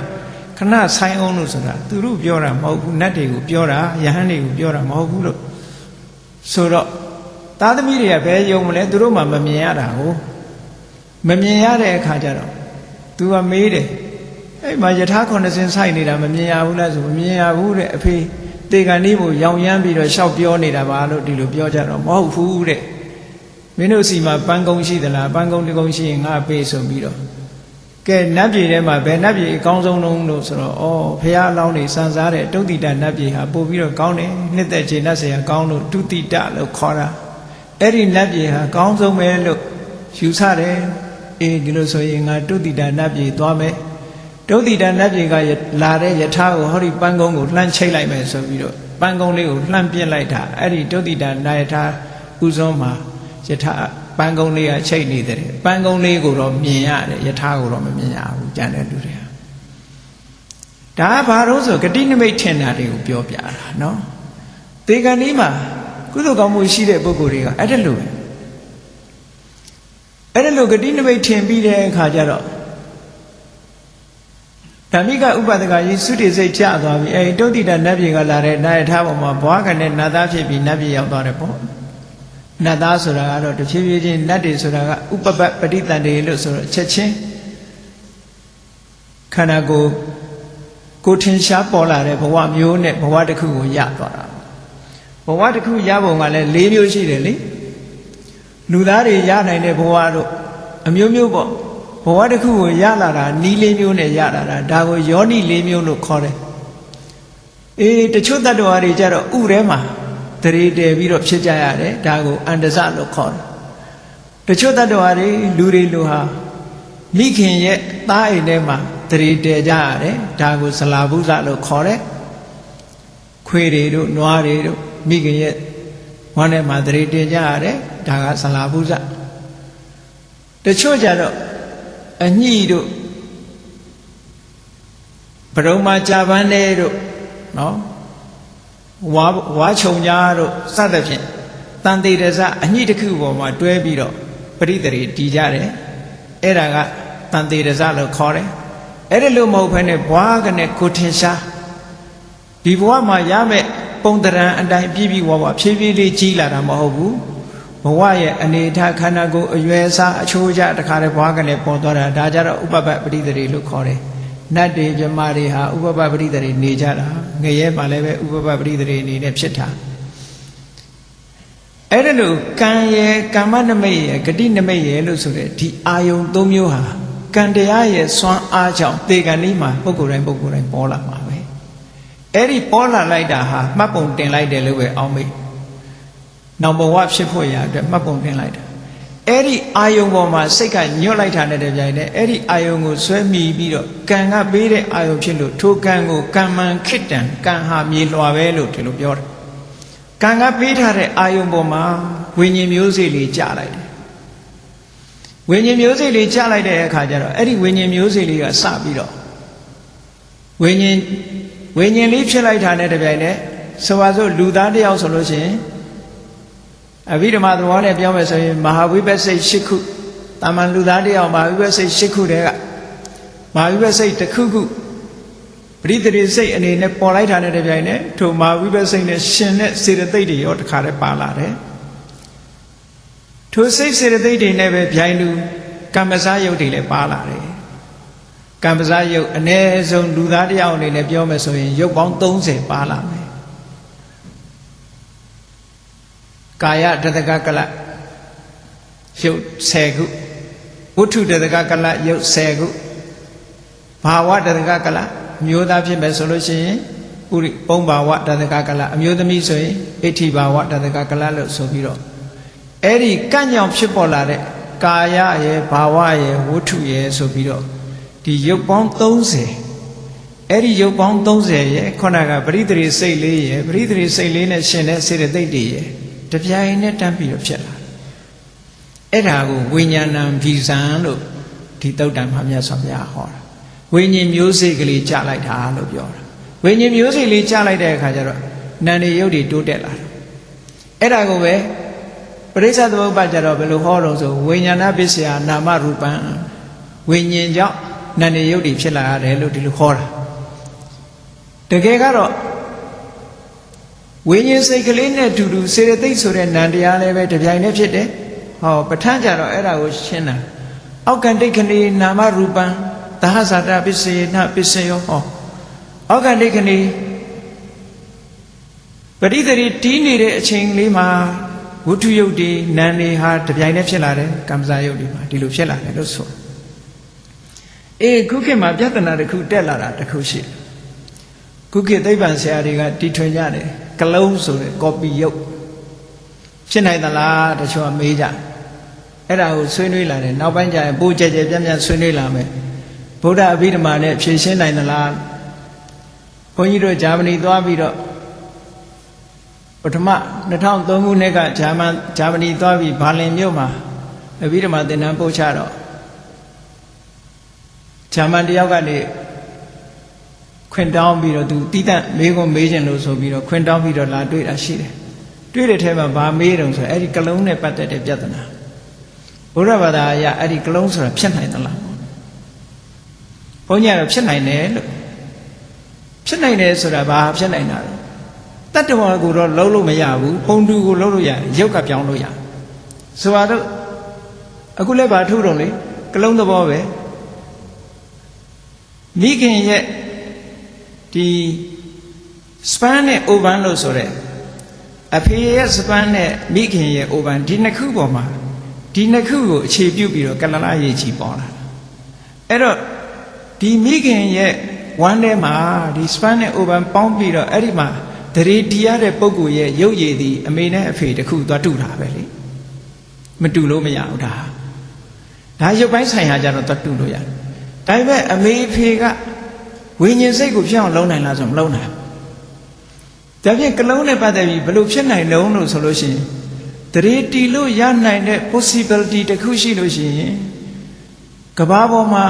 ခဏဆိုင်အောင်လို့ဆိုတာသူတို့ပြောတာမဟုတ်ဘူးနတ်တွေကိုပြောတာယဟန်တွေကိုပြောတာမဟုတ်ဘူးလို့ဆိုတော့သားသမီးတွေကဘယ်ယုံမလဲသူတို့မှမမြင်ရတာကိုမမြင်ရတဲ့အခါကျတော့သူကမေးတယ်အဲ့မှာယထာ9ဆင်းဆိုင်နေတာမမြင်ရဘူးလားဆိုမမြင်ရဘူးတဲ့အဖေတေကန်ဤကိုရောင်ရမ်းပြီးတော့ရှောက်ပြောနေတာပါလို့ဒီလိုပြောကြတော့မဟုတ်ဘူးတဲ့မင်းတို့စီမှာပန်းကုန်းရှိသလားပန်းကုန်းတကုန်းရှိရင်ငါပေးဆိုပြီးတော့ကဲနတ်ပြည်ထဲမှာဘယ်နတ်ပြည်အကောင်းဆုံးလုံးလို့ဆိုတော့ဩဖះအလောင်းနေစံစားတဲ့တုတ်တိတနတ်ပြည်ဟာပို့ပြီးတော့ကောင်းတယ်နှစ်သက်ခြေနတ်ဆရာကောင်းလို့တုတိတလို့ခေါ်တာအဲ့ဒီနတ်ပြည်ဟာကောင်းဆုံးပဲလို့ယူဆတယ်အေးဒီလိုဆိုရင်ငါတုတိတနတ်ပြည်သွားမယ်တုတ်တိတနတ်ပြည်ကလာတဲ့ယထာကိုဟောဒီပန်းကုန်းကိုလှမ်းချိတ်လိုက်မယ်ဆိုပြီးတော့ပန်းကုန်းလေးကိုလှမ်းပြစ်လိုက်တာအဲ့ဒီတုတ်တိတနာယထာဥစွန်းမှာယထာပန်းကုန်းလေးကချိတ်နေတယ်ပန်းကုန်းလေးကိုတော့မြင်ရတယ်ယထာကိုတော့မမြင်ရဘူးကြံတဲ့လူတွေကဒါကဘာလို့ဆိုဂတိနမိတ်ထင်တာတွေကိုပြောပြတာနော်တေကန်ဒီမှာကုသိုလ်ကောင်းမှုရှိတဲ့ပုဂ္ဂိုလ်တွေကအဲ့ဒါလိုဂတိနမိတ်ထင်ပြီးတဲ့အခါကျတော့ဓမ္မိကဥပဒကကြီးသုတိစိတ်ကျသွားပြီအဲဒီတုတ်တိတနတ်ပြည်ကလာတဲ့နာယထာပေါ်မှာဘွားကနဲ့နတ်သားဖြစ်ပြီးနတ်ပြည်ရောက်သွားတယ်ပေါ့နတ်သားဆိုတာကတော့တဖြည်းဖြည်းချင်းနတ်တွေဆိုတာကဥပပတ်ပဋိသန္ဓေလို့ဆိုတော့ချက်ချင်းခန္ဓာကိုထင်ရှားပေါ်လာတဲ့ဘဝမျိုးနဲ့ဘဝတစ်ခုကိုရသွားတာဘဝတစ်ခုရပုံကလည်း၄မျိုးရှိတယ်လေလူသားတွေရနိုင်တဲ့ဘဝတို့အမျိုးမျိုးပေါ့ဘဝတစ်ခုကိုရလာတာနီး၄မျိုးနဲ့ရလာတာဒါကိုယောနိ၄မျိုးလို့ခေါ်တယ်အေးတချို့တ attva တွေကြတော့ဥထဲမှာတရေတည်ပြီးတော့ဖြစ်ကြရတယ်ဒါကိုအန္တစလို့ခေါ်တယ်တချို့တ attva တွေလူတွေလူဟာမိခင်ရဲ့သားအိမ်ထဲမှာတရေတည်ကြရတယ်ဒါကိုဇလာဘုဇလို့ခေါ်တယ်ခွေတွေတို့နွားတွေတို့မိခင်ရဲ့ဝမ်းထဲမှာတရေတည်ကြရတယ်ဒါကဇလာဘုဇတချို့ကြတော့အညှိတို့ဘရုံမာကြာပန်းတဲ့တို့နော်ဝါချုံကြားတို့စသဖြင့်တန်တေရဇအညှိတစ်ခုပေါ်မှာတွဲပြီးတော့ပရိသေတွေတည်ကြတယ်အဲ့ဒါကတန်တေရဇလို့ခေါ်တယ်အဲ့ဒါလို့မဟုတ်ဘဲနဲ့ဘွားကနဲ့ကိုထင်ရှားဒီဘဝမှာရမယ့်ပုံတရံအတိုင်းပြည့်ပြည့်ဝဝဖြည်းဖြည်းလေးကြီးလာတာမဟုတ်ဘူးဘဝရဲ့အနေထားခန္ဓာကိုယ်အရွယ်အစားအချိုးကျတခါတည်းဘွားကလည်းပေါ်သွားတာဒါကြတော့ဥပပပရိသေတွေလို့ခေါ်တယ်နတ်တွေမြမတွေဟာဥပပပရိသေတွေနေကြတာငရဲမှလည်းပဲဥပပပရိသေတွေအနေနဲ့ဖြစ်တာ အဲ့ဒါလို့ကံရဲ့ကမ္မနမိတ်ရဲ့ဂတိနမိတ်ရဲ့လို့ဆိုတဲ့ဒီအာယုံ၃မျိုးဟာကံတရားရဲ့စွမ်းအားကြောင့်တေကံလေးမှာပုဂ္ဂိုလ်တိုင်းပေါ်လာမှာပဲအဲ့ဒီပေါ်လာလိုက်တာဟာမှတ်ပုံတင်လိုက်တယ်လို့ပဲအောင်းမိတ်နောက်ဘဝဖြစ်ဖို့ရအတွက်မှတ်ပုံတင်လိုက်တာအဲ့ဒီအာယုံပေါ်မှာစိတ်ကညွတ်လိုက်တာနဲ့တပြိုင်တည်းအဲ့ဒီအာယုံကိုဆွဲမိပြီးတော့ကံကပေးတဲ့အာယုံဖြစ်လို့ထိုကံကိုကံမှန်ခိတ္တံကံဟာမြေလွှာပဲလို့ဒီလိုပြောတယ်ကံကပေးထားတဲ့အာယုံပေါ်မှာဝိညာဉ်မျိုးစေ့လေးကြာလိုက်တယ်ဝိညာဉ်မျိုးစေ့လေးကြာလိုက်တဲ့အခါကျတော့အဲ့ဒီဝိညာဉ်မျိုးစေ့လေးကစပြီးတော့ဝိညာဉ်လေးဖြစ်လိုက်တာနဲ့တပြိုင်တည်းဆိုပါစို့လူသားတယောက်ဆိုလို့ရှိရင်အဘိဓမ္မာသဘောနဲ့ပြောမယ်ဆိုရင်မဟာဝိပဿစိတ်၈ခုတာမန်လူသားတယောက်မဟာဝိပဿစိတ်၈ခုတည်းကမဟာဝိပဿစိတ်တစ်ခုခုပရိသေစိတ်အနေနဲ့ပေါ်လိုက်တာနဲ့တပြိုင်တည်းထိုမဟာဝိပဿစိတ်နဲ့ရှင်တဲ့စေတသိက်တွေရောတခါတည်းပါလာတယ်ထိုစိတ်စေတသိက်တွေနဲ့ပဲဗျိုင်းလူကမ္မဇာယုတ်တွေလည်းပါလာတယ်ကမ္မဇာယုတ်အ ਨੇ ဆုံးလူသားတယောက်အနေနဲ့ပြောမယ်ဆိုရင်ယုတ်ပေါင်း30ပါလာမယ်ကာယတတကကလယုတ်10ခုဝဋ္ထုတတကကလယုတ်10ခုဘာဝတတကကလအမျိုးသားဖြစ်မယ်ဆိုလို့ရှိရင်ဥရိပုံဘာဝတတကကလအမျိုးသမီးဆိုရင်အဋ္ဌိဘာဝတတကကလလို့ဆိုပြီးတော့အဲ့ဒီကန့်ညောင်ဖြစ်ပေါ်လာတဲ့ကာယရဲ့ဘာဝရဲ့ဝဋ္ထုရဲ့ဆိုပြီးတော့ဒီယုတ်ပေါင်း30အဲ့ဒီယုတ်ပေါင်း30ရဲ့ခုနကပရိသေစိတ်လေးရဲ့ပရိသေစိတ်လေးနဲ့ရှင်တဲ့စေတသိက်တွေရဲ့တပြိုင်နဲ့တန်းပြီးတော့ဖြစ်လာအဲ့ဒါကိုဝိညာဏံဗီဇံလို့ဒီတုတ်တံမှာမြတ်စွာဘုရားဟောတာဝိညာဉ်မျိုးစိတ်ကလေးကြားလိုက်တာလို့ပြောတာဝိညာဉ်မျိုးစိတ်လေးကြားလိုက်တဲ့အခါကျတော့နန္ဒီယုတ်တွေတိုးတက်လာတယ်အဲ့ဒါကိုပဲပရိစ္ဆေသမုပ္ပါဒ်ကြတော့ဘယ်လိုဟောတော့ဆိုဝိညာဏပစ္စယနာမရူပံဝိညာဉ်ကြောင့်နန္ဒီယုတ်တွေဖြစ်လာရတယ်လို့ဒီလိုခေါ်တာတကယ်ကတော့ဝိညာဉ်စိတ်ကလေးနဲ့တူတူစေတသိက်ဆိုတဲ့နံတရားလည်းပဲတပြိုင်တည်းဖြစ်တယ်ဟောပဋ္ဌာန်းကြတော့အဲ့ဒါကိုရှင်းတာအောက်ကတိတ်ခဏီနာမရူပံသဟဇာတပစ္စယေနပစ္စယောဟောအောက်ကတိတ်ခဏီပရိသေတီးနေတဲ့အချိန်လေးမှာဝဋ္ထုယုတ်တွေနံတွေဟာတပြိုင်တည်းဖြစ်လာတယ်ကမ္မဇာယုတ်တွေမှာဒီလိုဖြစ်လာတယ်လို့ဆိုခုခေတ်မှာပြဿနာတစ်ခုတက်လာတာတစ်ခုရှိတယ်ခုခေတ်သိပ္ပံဆရာတွေကတီထွင်ကြတယ်ကလုံးဆိုတဲ့ကော်ပီယုတ်ဖြစ်နိုင်သလားတချို့ကမေးကြအဲ့ဒါကိုဆွေးနွေးလာတယ်နောက်ပိုင်းကျရင်ပိုးကြဲကြဲပြန့်ပြန့်ဆွေးနွေးလာမယ်ဗုဒ္ဓအဘိဓမ္မာနဲ့ဖြေရှင်းနိုင်သလားဘုန်းကြီးတို့ဂျာမနီသွားပြီးတော့ပထမ2003ခုနှစ်ကဂျာမနီသွားပြီးဘာလင်မြို့မှာအဘိဓမ္မာသင်တန်းပို့ချတော့ဂျာမန်တယောက်ကနေခွင်တောင်းပြီးတော့သူတီးတန့်မေးခွန်းမေးခြင်းလို့ဆိုပြီးတော့ခွင်တောင်းပြီးတော့လာတွေ့တာရှိတယ်တွေ့တဲ့ထဲမှာဗာမေးတုံဆိုအဲ့ဒီကလုံးနဲ့ပတ်သက်တဲ့ပြဿနာဘုရားဘာသာအရအဲ့ဒီကလုံးဆိုတာဖြစ်နိုင်သလားဘုန်းကြီးကတော့ဖြစ်နိုင်တယ်လို့ဖြစ်နိုင်တယ်ဆိုတာဘာဖြစ်နိုင်တာလဲတတ္တဝါကိုတော့လုံးလို့မရဘူးပုံတူကိုလုံးလို့ရတယ်ရုပ်ကပြောင်းလို့ရဆိုတော့အခုလည်းဗာထုတော့လေကလုံးသဘောပဲမိခင်ရဲ့ဒီစပန်းနဲ့အိုဗန်လို့ဆိုတဲ့အဖေရဲ့စပန်းနဲ့မိခင်ရဲ့အိုဗန်ဒီနှစ်ခုပေါ်မှာဒီနှစ်ခုကိုအခြေပြုပြီးတော့ကလလရေချီပေါ်လာအဲ့တော့ဒီမိခင်ရဲ့ဝမ်းထဲမှာဒီစပန်းနဲ့အိုဗန်ပေါင်းပြီးတော့အဲ့ဒီမှာတရေတီးရတဲ့ပုဂ္ဂိုလ်ရဲ့ရုပ်ရည်သည်အမေနဲ့အဖေတခုသွားတူတာပဲလေမတူလို့မရဘူးဒါရုပ်ပိုင်းဆိုင်ရာကြတော့သွားတူလို့ရတယ်ဒါပေမဲ့အမေအဖေကဝိညာဉ်စိတ်ကိုဖြစ်အောင်လုံးနိုင်လားဆိုမလုံးနိုင်ဘူးဒါဖြင့်ကလုံးနဲ့ပတ်သက်ပြီးဘယ်လိုဖြစ်နိုင်လုံးလို့ဆိုလို့ရှိရင်တရေတီလို့ရနိုင်တဲ့ possibility တစ်ခုရှိလို့ရှိရင်ကဘာပေါ်မှာ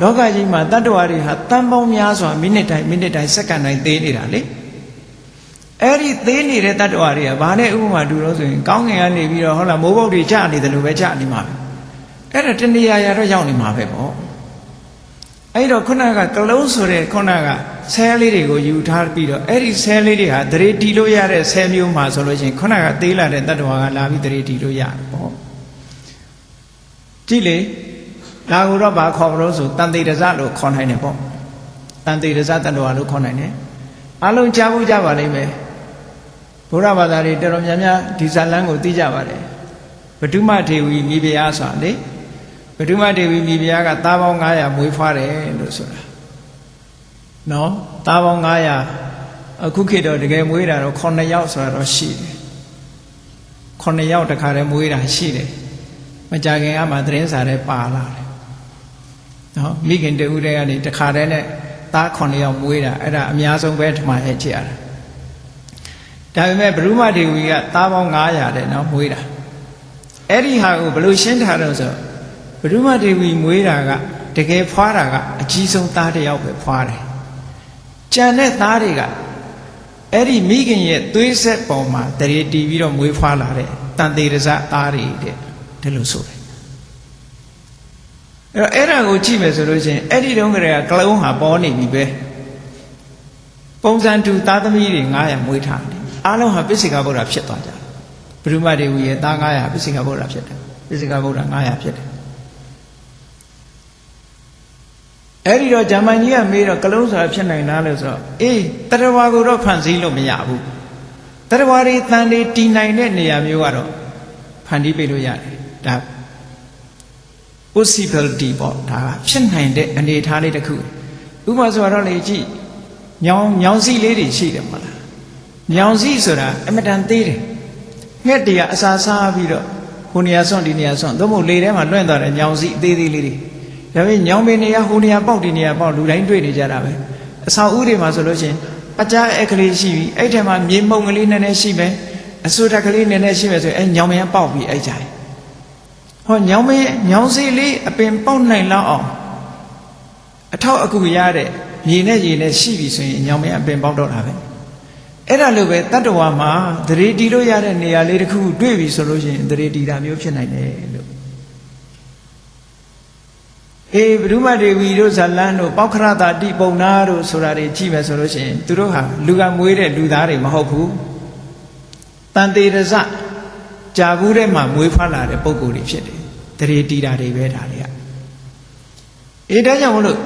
လောကကြီးမှာတတ္တဝါတွေဟာတန်ပေါင်းများစွာမိနစ်တိုင်းစက္ကန့်တိုင်းသေးနေတာလေအဲ့ဒီသေးနေတဲ့တတ္တဝါတွေကဘာနဲ့ဥပမာတူလို့ဆိုရင်ကောင်းငင်ကနေပြီးတော့ဟုတ်လားမိုးပုတ်တွေကျနေတယ်လို့ပဲကျနေမှာပဲအဲ့ဒါတဏှာရာတော့ရောက်နေမှာပဲပေါ့အဲ့တော့ခုနကကလုံးဆိုတဲ့ခုနကဆဲလေးတွေကိုယူထားပြီးတော့အဲ့ဒီဆဲလေးတွေဟာတရေတီလို့ရတဲ့ဆဲမျိုးမှာဆိုလို့ရှိရင်ခုနကသေးလာတဲ့တတ္တဝါကလာပြီးတရေတီလို့ရတယ်ပေါ့ကြည့်လေဒါကိုတော့ဘာခေါ်မလို့ဆိုတန်တေရဇလို့ခေါ်နိုင်တယ်ပေါ့တန်တေရဇတတ္တဝါလို့ခေါ်နိုင်တယ်အလုံးကြားဖို့ကြပါလိမ့်မယ် ဘုရားဘာသာတွေတော်တော်များများဒီဇာလန်းကိုသိကြပါတယ်ပဒုမဒေဝီမိဖုရားဆိုတာလေပဒုမဒေဝီမိဖုရားကသားပေါင်း900မွေးဖွားတယ်လို့ဆိုတာနော်သားပေါင်း900အခုခေတ်တော့တကယ်မွေးတာတော့9ယောက်ဆိုတာတော့ရှိတယ်9ယောက်တခါတည်းမွေးတာရှိတယ်မကြခင်ကမှသတင်းစာထဲပါလာတယ်နော်မိခင်တူတဲ့ကနေတခါတည်းနဲ့သား9ယောက်မွေးတာအဲ့ဒါအများဆုံးပဲထမရဲ့ကြည့်ရတာဒါပေမဲ့ဘုရုမဒေဝီကသားပေါင်း900တဲ့နော်မွေးတာအဲ့ဒီဟာကိုဘယ်လိုရှင်းထားတော့ဆိုဘုရုမဒေဝီမွေးတာကတကယ်ဖွားတာကအကြီးဆုံးသားတစ်ယောက်ပဲဖွားတယ်ကျန်တဲ့သားတွေကအဲ့ဒီမိခင်ရဲ့သွေးဆက်ပေါ်မှာတရေတီးပြီးတော့မွေးဖွားလာတဲ့တန်သေးရဇသားတွေတဲ့ဒီလိုဆိုတယ်အဲ့ဒါကိုကြည့်မယ်ဆိုလို့ချင်းအဲ့ဒီတုန်းကတည်းကကလုံးဟာပေါ်နေပြီပဲပုံစံတူသားသမီးတွေ900မွေးထားတယ်အားလုံးဟာပိစိကဗုဒ္ဓဖြစ်သွားကြတယ်ဘုရုမဒေဝီရဲ့သား900ပိစိကဗုဒ္ဓဖြစ်တယ်ပိစိကဗုဒ္ဓ900ဖြစ်တယ်အဲ့ဒီတော့ဂျာမန်ကြီးကမေးတော့ကလုံးဆိုတာဖြစ်နိုင်လားလို့ဆိုတော့အေးတရဝါကိုတော့ဖန်ဆင်းလို့မရဘူးတရဝါတွေတန်တွေတည်နိုင်တဲ့နေရာမျိုးကတော့ဖန်တီးပေးလို့ရတယ်ဒါ possibility ပေါ့ဒါကဖြစ်နိုင်တဲ့အနေအထားလေးတစ်ခုဥပမာဆိုတော့လေကြည့်ညောင်စီလေးတွေရှိတယ်မဟုတ်လားညောင်စီဆိုတာအမတန်သေးတယ်ငှက်တည်းကအစာစားပြီးတော့ဟိုနေရာဆွန့်ဒီနေရာဆွန့်သို့မဟုတ်လေထဲမှာလွင့်သွားတဲ့ညောင်စီအသေးသေးလေးတွေဒါပေမဲ့ညောင်ပင်နေရာဟိုနေရာပေါက်ဒီနေရာပေါက်လူတိုင်းတွေ့နေကြတာပဲအဆောင်ဥတွေမှာဆိုလို့ရှိရင်ပကြားအခလေးရှိပြီအဲ့ထဲမှာမြေမှုန်ကလေးနည်းနည်းရှိမယ်အစိုးရကလေးနည်းနည်းရှိမယ်ဆိုရင်အဲ့ညောင်ပင်ပေါက်ပြီးအဲ့ကြတယ်ဟောညောင်စီလေးအပင်ပေါက်နိုင်လောက်အောင်အထောက်အကူရတဲ့မြေနဲ့ရေနဲ့ရှိပြီဆိုရင်ညောင်ပင်အပင်ပေါက်တော့တာပဲအဲ့ဒါလိုပဲတတ္တဝါမှာသရေတီလို့ရတဲ့နေရာလေးတစ်ခုတွေ့ပြီဆိုလို့ရှိရင်သရေတီတာမျိုးဖြစ်နိုင်တယ်လို့အေးဘုရုမဒေဝီတို့ဇလန်းတို့ပောက္ခရတာတိပုံနာတို့ဆိုတာတွေကြည့်မယ်ဆိုလို့ရှိရင်သူတို့ဟာလူကမွေးတဲ့လူသားတွေမဟုတ်ဘူးတန်တေရဇကြာဘူးထဲမှာမွေးဖွားလာတဲ့ပုံကိုယ်တွေဖြစ်တယ်တရေတီတာတွေပဲဒါတွေကအေးဒါကြောင့်မလို့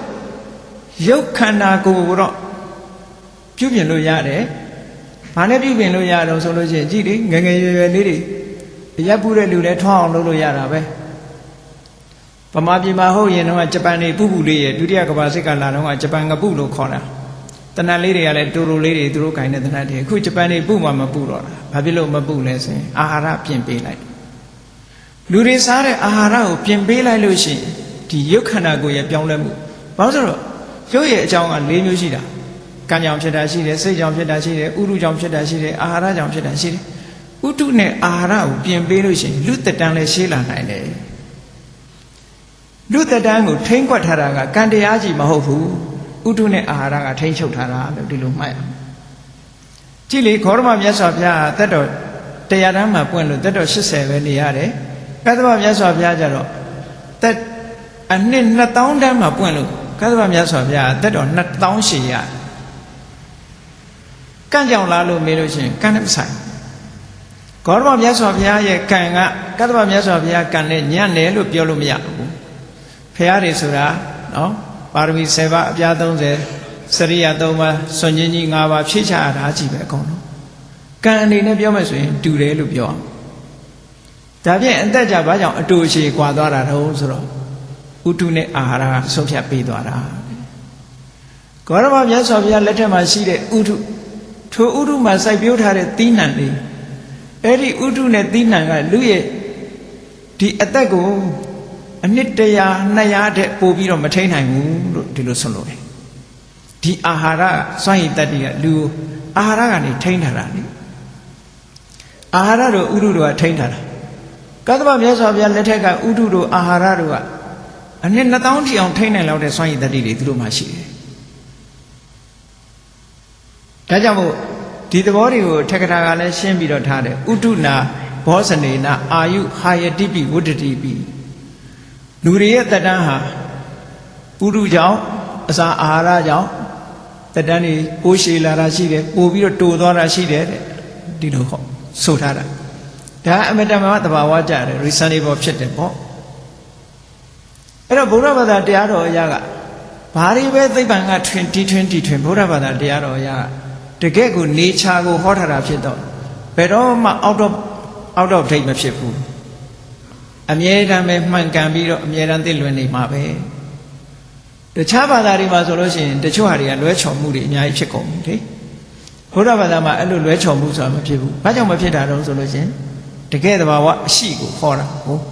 ရုပ်ခန္ဓာကိုယ်ကိုတော့ပြုပြင်လို့ရတယ်ဘာနဲ့ပြုပြင်လို့ရတော့ဆိုလို့ရှိရင်ကြည့်လေငယ်ငယ်ရွယ်ရွယ်လေးတွေရပ်ပူတဲ့လူတွေထွားအောင်လုပ်လို့ရတာပဲဗမာပြည်မှာဟုတ်ရင်တော့ဂျပန်နေပူပူလေးရဲ့ဒုတိယကမ္ဘာစစ်ကလာတော့ကဂျပန်ငပုလို့ခေါ်တာတနတ်လေးတွေကလည်းတူတူလေးတွေသူတို့ခိုင်တဲ့တနတ်တွေအခုဂျပန်နေပူမှမပူတော့တာဘာဖြစ်လို့မပူလဲဆိုရင်အာဟာရပြင်ပေးလိုက်လူတွေစားတဲ့အာဟာရကိုပြင်ပေးလိုက်လို့ရှိရင်ဒီရုပ်ခန္ဓာကိုယ်ရဲ့ပြောင်းလဲမှုဘာလို့ဆိုတော့ရုပ်ရဲ့အကြောင်းက၄မျိုးရှိတာကံကြောင့်ဖြစ်တာရှိတယ်စိတ်ကြောင့်ဖြစ်တာရှိတယ်ဥရုကြောင့်ဖြစ်တာရှိတယ်အာဟာရကြောင့်ဖြစ်တာရှိတယ်ဥတုနဲ့အာဟာရကိုပြင်ပေးလို့ရှိရင်လူသက်တမ်းလည်းရှေးလာနိုင်တယ်လူသက်တမ်းကိုထိမ့်ကွက်ထားတာကကံတရားကြီးမဟုတ်ဘူးဥတုနဲ့အာဟာရကထိမ့်ချုပ်ထားတာလို့ဒီလိုမှတ်ရအောင်ကြည့်လေခောရမမြတ်စွာဘုရားသက်တော်တရားတန်းမှာပွင့်လို့သက်တော်80ပဲနေရတယ်ကသဗ္ဗမြတ်စွာဘုရားကျတော့သက်အနှစ်2000တန်းမှာပွင့်လို့ကသဗ္ဗမြတ်စွာဘုရားသက်တော်2000ရှည်ရကံကြောင့်လားလို့မေးလို့ရှိရင်ကံနဲ့မဆိုင်ဂေါရမမြတ်စွာဘုရားရဲ့ကံကကသဗ္ဗမြတ်စွာဘုရားကံနဲ့ညံ့တယ်လို့ပြောလို့မရဘူးဖရာတွေဆိုတာနော်ပါရမီ7ပါးအပြား30စရိယ3ပါးစွန့်ကြီး5ပါးဖြည့်ချရတာကြည့်ပဲအကုန်လုံးကံအနေနဲ့ပြောမယ်ဆိုရင်တူတယ်လို့ပြောအောင်ဒါဖြင့်အသက်ကြဘာကြောင့်အတူအချေကွာသွားတာတော့ဆိုတော့ဥတုနဲ့အာဟာရကဆုံးဖြတ်ပေးသွားတာဂေါရမမြတ်စွာဘုရားလက်ထက်မှာရှိတဲ့ဥတုထိုဥတုမှာစိုက်ပျိုးထားတဲ့သီးနှံလေးအဲ့ဒီဥတုနဲ့သီးနှံကလူရဲ့ဒီအသက်ကိုအနှစ်100 200တဲ့ပို့ပြီးတော့မထိန်နိုင်ဘူးလို့ဒီလိုဆိုလို့တယ်ဒီအာဟာရစွန့်ရည်တတ္တိကလူအာဟာရကနေထိန်ထားတာလေအာဟာရတို့ဥတုတို့ကထိန်ထားတာကသဗ္ဗမြတ်စွာဘုရားလက်ထက်ကဥတုတို့အာဟာရတို့ကအနှစ်2000တိအောင်ထိန်နိုင်လောက်တဲ့စွန့်ရည်တတ္တိတွေသူတို့မှရှိတယ်ဒါကြောင့်မို့ဒီသဘောတွေကိုထက်ကထာကလည်းရှင်းပြီးတော့ထားတယ်ဥတုနာဘောဇနေနာအာယုဟာယတိပိဝတ္တတိပိလူတွေရဲ့တတန်းဟာဥတုကြောင့်အစာအာဟာရကြောင့်တတန်းတွေပိုးရှည်လာတာရှိတယ်ပို့ပြီးတော့တိုးသွားတာရှိတယ်တဲ့ဒီလိုဟောဆိုထားတာဒါအမတမသဘာဝကြတယ် reasonable ဖြစ်တယ်ပေါ့အဲ့တော့ဗုဒ္ဓဘာသာတရားတော်အရာကဘာတွေပဲသိပ္ပံက2020ဗုဒ္ဓဘာသာတရားတော်အရာတကယ့်ကို nature ကိုဟောထားတာဖြစ်တော့ ဘယ်တော့မှout of date မဖြစ်ဘူးအမြဲတမ်းပဲမှန်ကန်ပြီးတော့အမြဲတမ်းသိလွင်နေမှာပဲတခြားဘာသာတွေမှာဆိုလို့ရှိရင်တချို့ဟာတွေကလွဲချော်မှုတွေအများကြီးဖြစ်ကုန်ပြီလေဘုရားဘာသာမှာအဲ့လိုလွဲချော်မှုဆိုတာမဖြစ်ဘူးဘာကြောင့်မဖြစ်တာတုံးဆိုလို့ရှိရင်တကယ်တဘာဝအရှိကိုခေါ်တာဟုတ်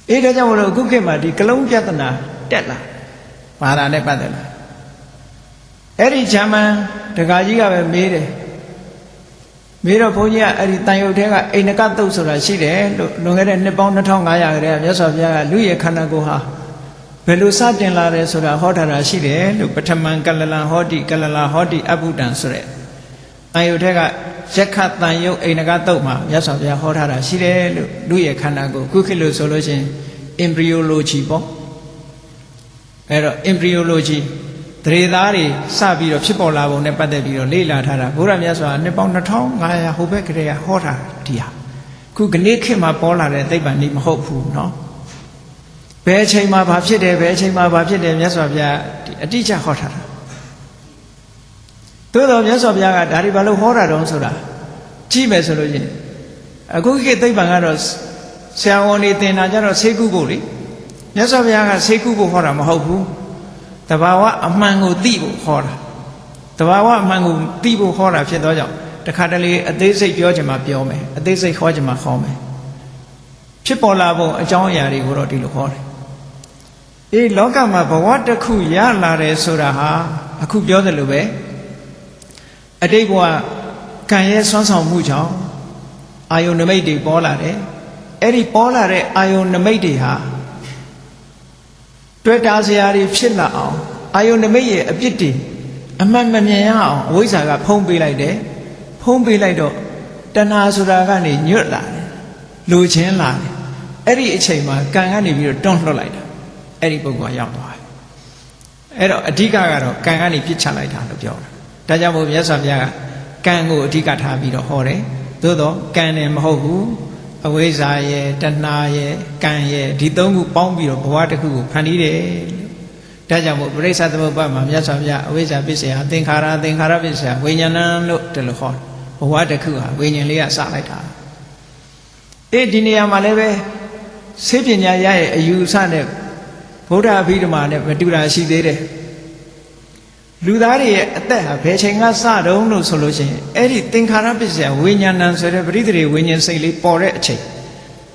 အေးဒါကြောင့်မလို့အခုခေတ်မှာဒီကလုံးပြဿနာတက်လာဘာသာနဲ့ပတ်သက်လာအဲ့ဒီဂျာမန်ဒကာကြီးကပဲမေးတယ်မေးတော့ဘုန်းကြီးကအဲ့ဒီတန်ရုပ်ထဲကအိန္ဒကတုတ်ဆိုတာရှိတယ်လို့လွန်ခဲ့တဲ့နှစ်ပေါင်း2500ခရဲမြတ်စွာဘုရားကလူရဲ့ခန္ဓာကိုယ်ဟာဘယ်လိုစတင်လာတယ်ဆိုတာဟောထားတာရှိတယ်လို့ပထမံကလလံဟောတိကလလာဟောတိအဘုဒ္ဒံဆိုတဲ့တန်ရုပ်ထဲကယက္ခတန်ရုပ်အိန္ဒကတုတ်မှာမြတ်စွာဘုရားဟောထားတာရှိတယ်လို့လူရဲ့ခန္ဓာကိုယ်ခုခေတ်လို့ဆိုလို့ချင်း embryology ပေါ့အဲ့တော့ embryology တရေသားတွေစပြီးတော့ဖြစ်ပေါ်လာပုံနဲ့ပတ်သက်ပြီးတော့လေ့လာထားတာဘုရားမြတ်စွာနှစ်ပေါင်း2500ဟိုဘက်ကလေးကဟောတာဒီဟာခုကနေ့ခေတ်မှာပေါ်လာတဲ့သိပ္ပံနည်းမဟုတ်ဘူးเนาะဘယ်အချိန်မှာဘာဖြစ်တယ်ဘယ်အချိန်မှာဘာဖြစ်တယ်မြတ်စွာဘုရားဒီအတိအကျဟောထားတာသို့တော်မြတ်စွာဘုရားကဒါတွေဘာလို့ဟောတာတုံးဆိုတာကြည့်မယ်ဆိုလို့ချင်းအခုခေတ်သိပ္ပံကတော့ဆရာဝန်တွေသင်တာကြတော့ဆေးကုဖို့လေမြတ်စွာဘုရားကဆေးကုဖို့ဟောတာမဟုတ်ဘူးတဘာဝအမှန်ကိုသိဖို့ဟောတာတဘာဝအမှန်ကိုသိဖို့ဟောတာဖြစ်သောကြောင့်တခါတလေအသေးစိတ်ပြောချင်မှပြောမယ်အသေးစိတ်ဟောချင်မှဟောမယ်ဖြစ်ပေါ်လာပုံအကြောင်းအရာတွေကိုတော့ဒီလိုဟောတယ်အေးလောကမှာဘဝတစ်ခုရလာတယ်ဆိုတာဟာအခုပြောသလိုပဲအတိတ်ဘဝကံရဲ့ဆွမ်းဆောင်မှုကြောင့်အာယုန်နမိတ်တွေပေါ်လာတယ်အဲ့ဒီပေါ်လာတဲ့အာယုန်နမိတ်တွေဟာတွေ့တာစရာတွေဖြစ်လာအောင်အာယုန်နမိတ်ရဲ့အပြစ်တွေအမှန်မမြင်ရအောင်အဝိဇ္ဇာကဖုံးပေးလိုက်တယ်ဖုံးပေးလိုက်တော့တဏှာဆိုတာကနေညွတ်လာတယ်လိုချင်လာတယ်အဲ့ဒီအချိန်မှာကံကနေပြီးတော့တွန်းလှုပ်လိုက်တာအဲ့ဒီပုဂ္ဂိုလ်ကရောက်သွားတယ်အဲ့တော့အဓိကကတော့ကံကနေပြစ်ချလိုက်တာလို့ပြောတာဒါကြောင့်မို့မြတ်စွာဘုရားကကံကိုအဓိကထားပြီးတော့ဟောတယ်သို့တော့ကံနဲ့မဟုတ်ဘူးအဝိဇ္ဇာရဲ့တဏှာရဲ့ကံရဲ့ဒီသုံးခုပေါင်းပြီးတော့ဘဝတစ်ခုကိုဖန်တီးတယ်ဒါကြောင့်မို့ပရိစ္ဆေသမုပ္ပါဒ်မှာမြတ်စွာဘုရားအဝိဇ္ဇာပစ္စယသင်္ခါရပစ္စယဝိညာဏလို့ဒီလိုဟောဘဝတစ်ခုဟာဝိညာဉ်လေးကစလိုက်တာအေးဒီနေရာမှာလည်းပဲဆေးပညာရရဲ့အယူအဆနဲ့ဗုဒ္ဓအဘိဓမ္မာနဲ့မတူတာရှိသေးတယ်လူသားတွေရဲ့အသက်ဟာဘယ်ချိန်ကစတုံးလို့ဆိုလို့ရှိရင်အဲ့ဒီသင်္ခါရပစ္စယဝိညာဏဆိုတဲ့ပရိသေဝိညာဉ်စိတ်လေးပေါ်တဲ့အချိန်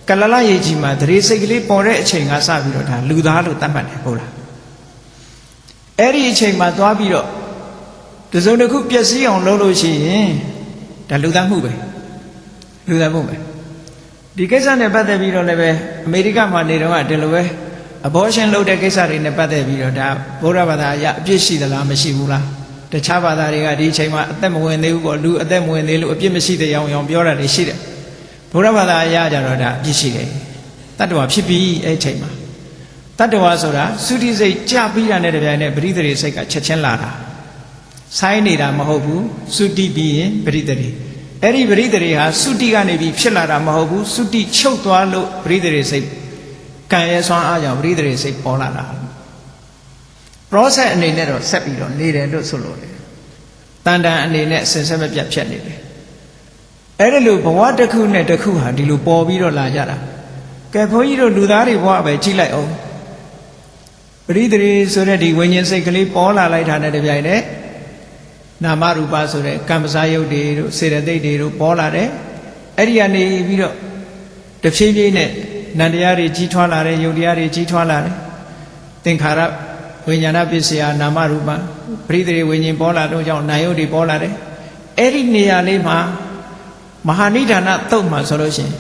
ကလလရေကြီးမှာသရေစိတ်ကလေးပေါ်တဲ့အချိန်ကစပြီးတော့ဒါလူသားလို့သတ်မှတ်တယ်ဟုတ်လားအဲ့ဒီအချိန်မှာသွားပြီးတော့တစုံတစ်ခုပျက်စီးအောင်လုပ်လို့ရှိရင်ဒါလူသားမှုပဲလူသားမှုပဲဒီကိစ္စနဲ့ပတ်သက်ပြီးတော့လည်းပဲအမေရိကမှာနေတော့ကဒီလိုပဲabortion လုပ်တဲ့ကိစ္စတွေနဲ့ပတ်သက်ပြီးတော့ဒါဗုဒ္ဓဘာသာအရအပြစ်ရှိသလားမရှိဘူးလားတခြားဘာသာတွေကဒီအချိန်မှာအသက်မဝင်သေးဘူးပေါ့လူအသက်မဝင်သေးလို့အပြစ်မရှိတဲ့အောင်ပြောတာတွေရှိတယ်ဗုဒ္ဓဘာသာအရကြတော့ဒါအပြစ်ရှိတယ်တတ္တဝါဖြစ်ပြီးအဲ့အချိန်မှာတတ္တဝါဆိုတာသုတိစိတ်ကြပြီးတာနဲ့တပြိုင်နက်ပရိသေစိတ်ကချက်ချင်းလာတာဆိုင်းနေတာမဟုတ်ဘူးသုတိပြီးရင်ပရိသေအဲ့ဒီပရိသေဟာသုတိကနေပြီးဖြစ်လာတာမဟုတ်ဘူးသုတိချုပ်သွားလို့ပရိသေစိတ်ကံရဲ့ဆွမ်းအားကြောင့်ပရိသေစိတ်ပေါ်လာတာ process အနေနဲ့တော့ဆက်ပြီးတော့နေတယ်လို့ဆိုလို့တယ်တန်တန်အနေနဲ့ဆင်ဆက်မပြတ်ဖြစ်နေတယ်အဲ့ဒါလို့ဘဝတစ်ခုနဲ့တစ်ခုဟာဒီလိုပေါ်ပြီးတော့လာကြတာကဲဘုန်းကြီးတို့လူသားတွေဘဝပဲကြည့်လိုက်အောင်ပရိသေဆိုတဲ့ဒီဝိညာဉ်စိတ်ကလေးပေါ်လာလိုက်တာနဲ့တပြိုင်တည်းနာမရူပဆိုတဲ့ကံပစားယုတ်တွေတို့စေတသိက်တွေတို့ပေါ်လာတယ်အဲ့ဒီကနေပြီးတော့တဖြည်းဖြည်းနဲ့နန္တရားတွေကြီးထွားလာတယ်ယုတ်တရားတွေကြီးထွားလာတယ်သင်္ခါရဝိညာဏပစ္စယနာမရူပပရိသေဝိညာဉ်ပေါ်လာတော့ကြောင့်နာယုတ်တွေပေါ်လာတယ်အဲ့ဒီနေရာလေးမှာမဟာနိဒာနသုတ်မှာဆိုလို့ရှိရင်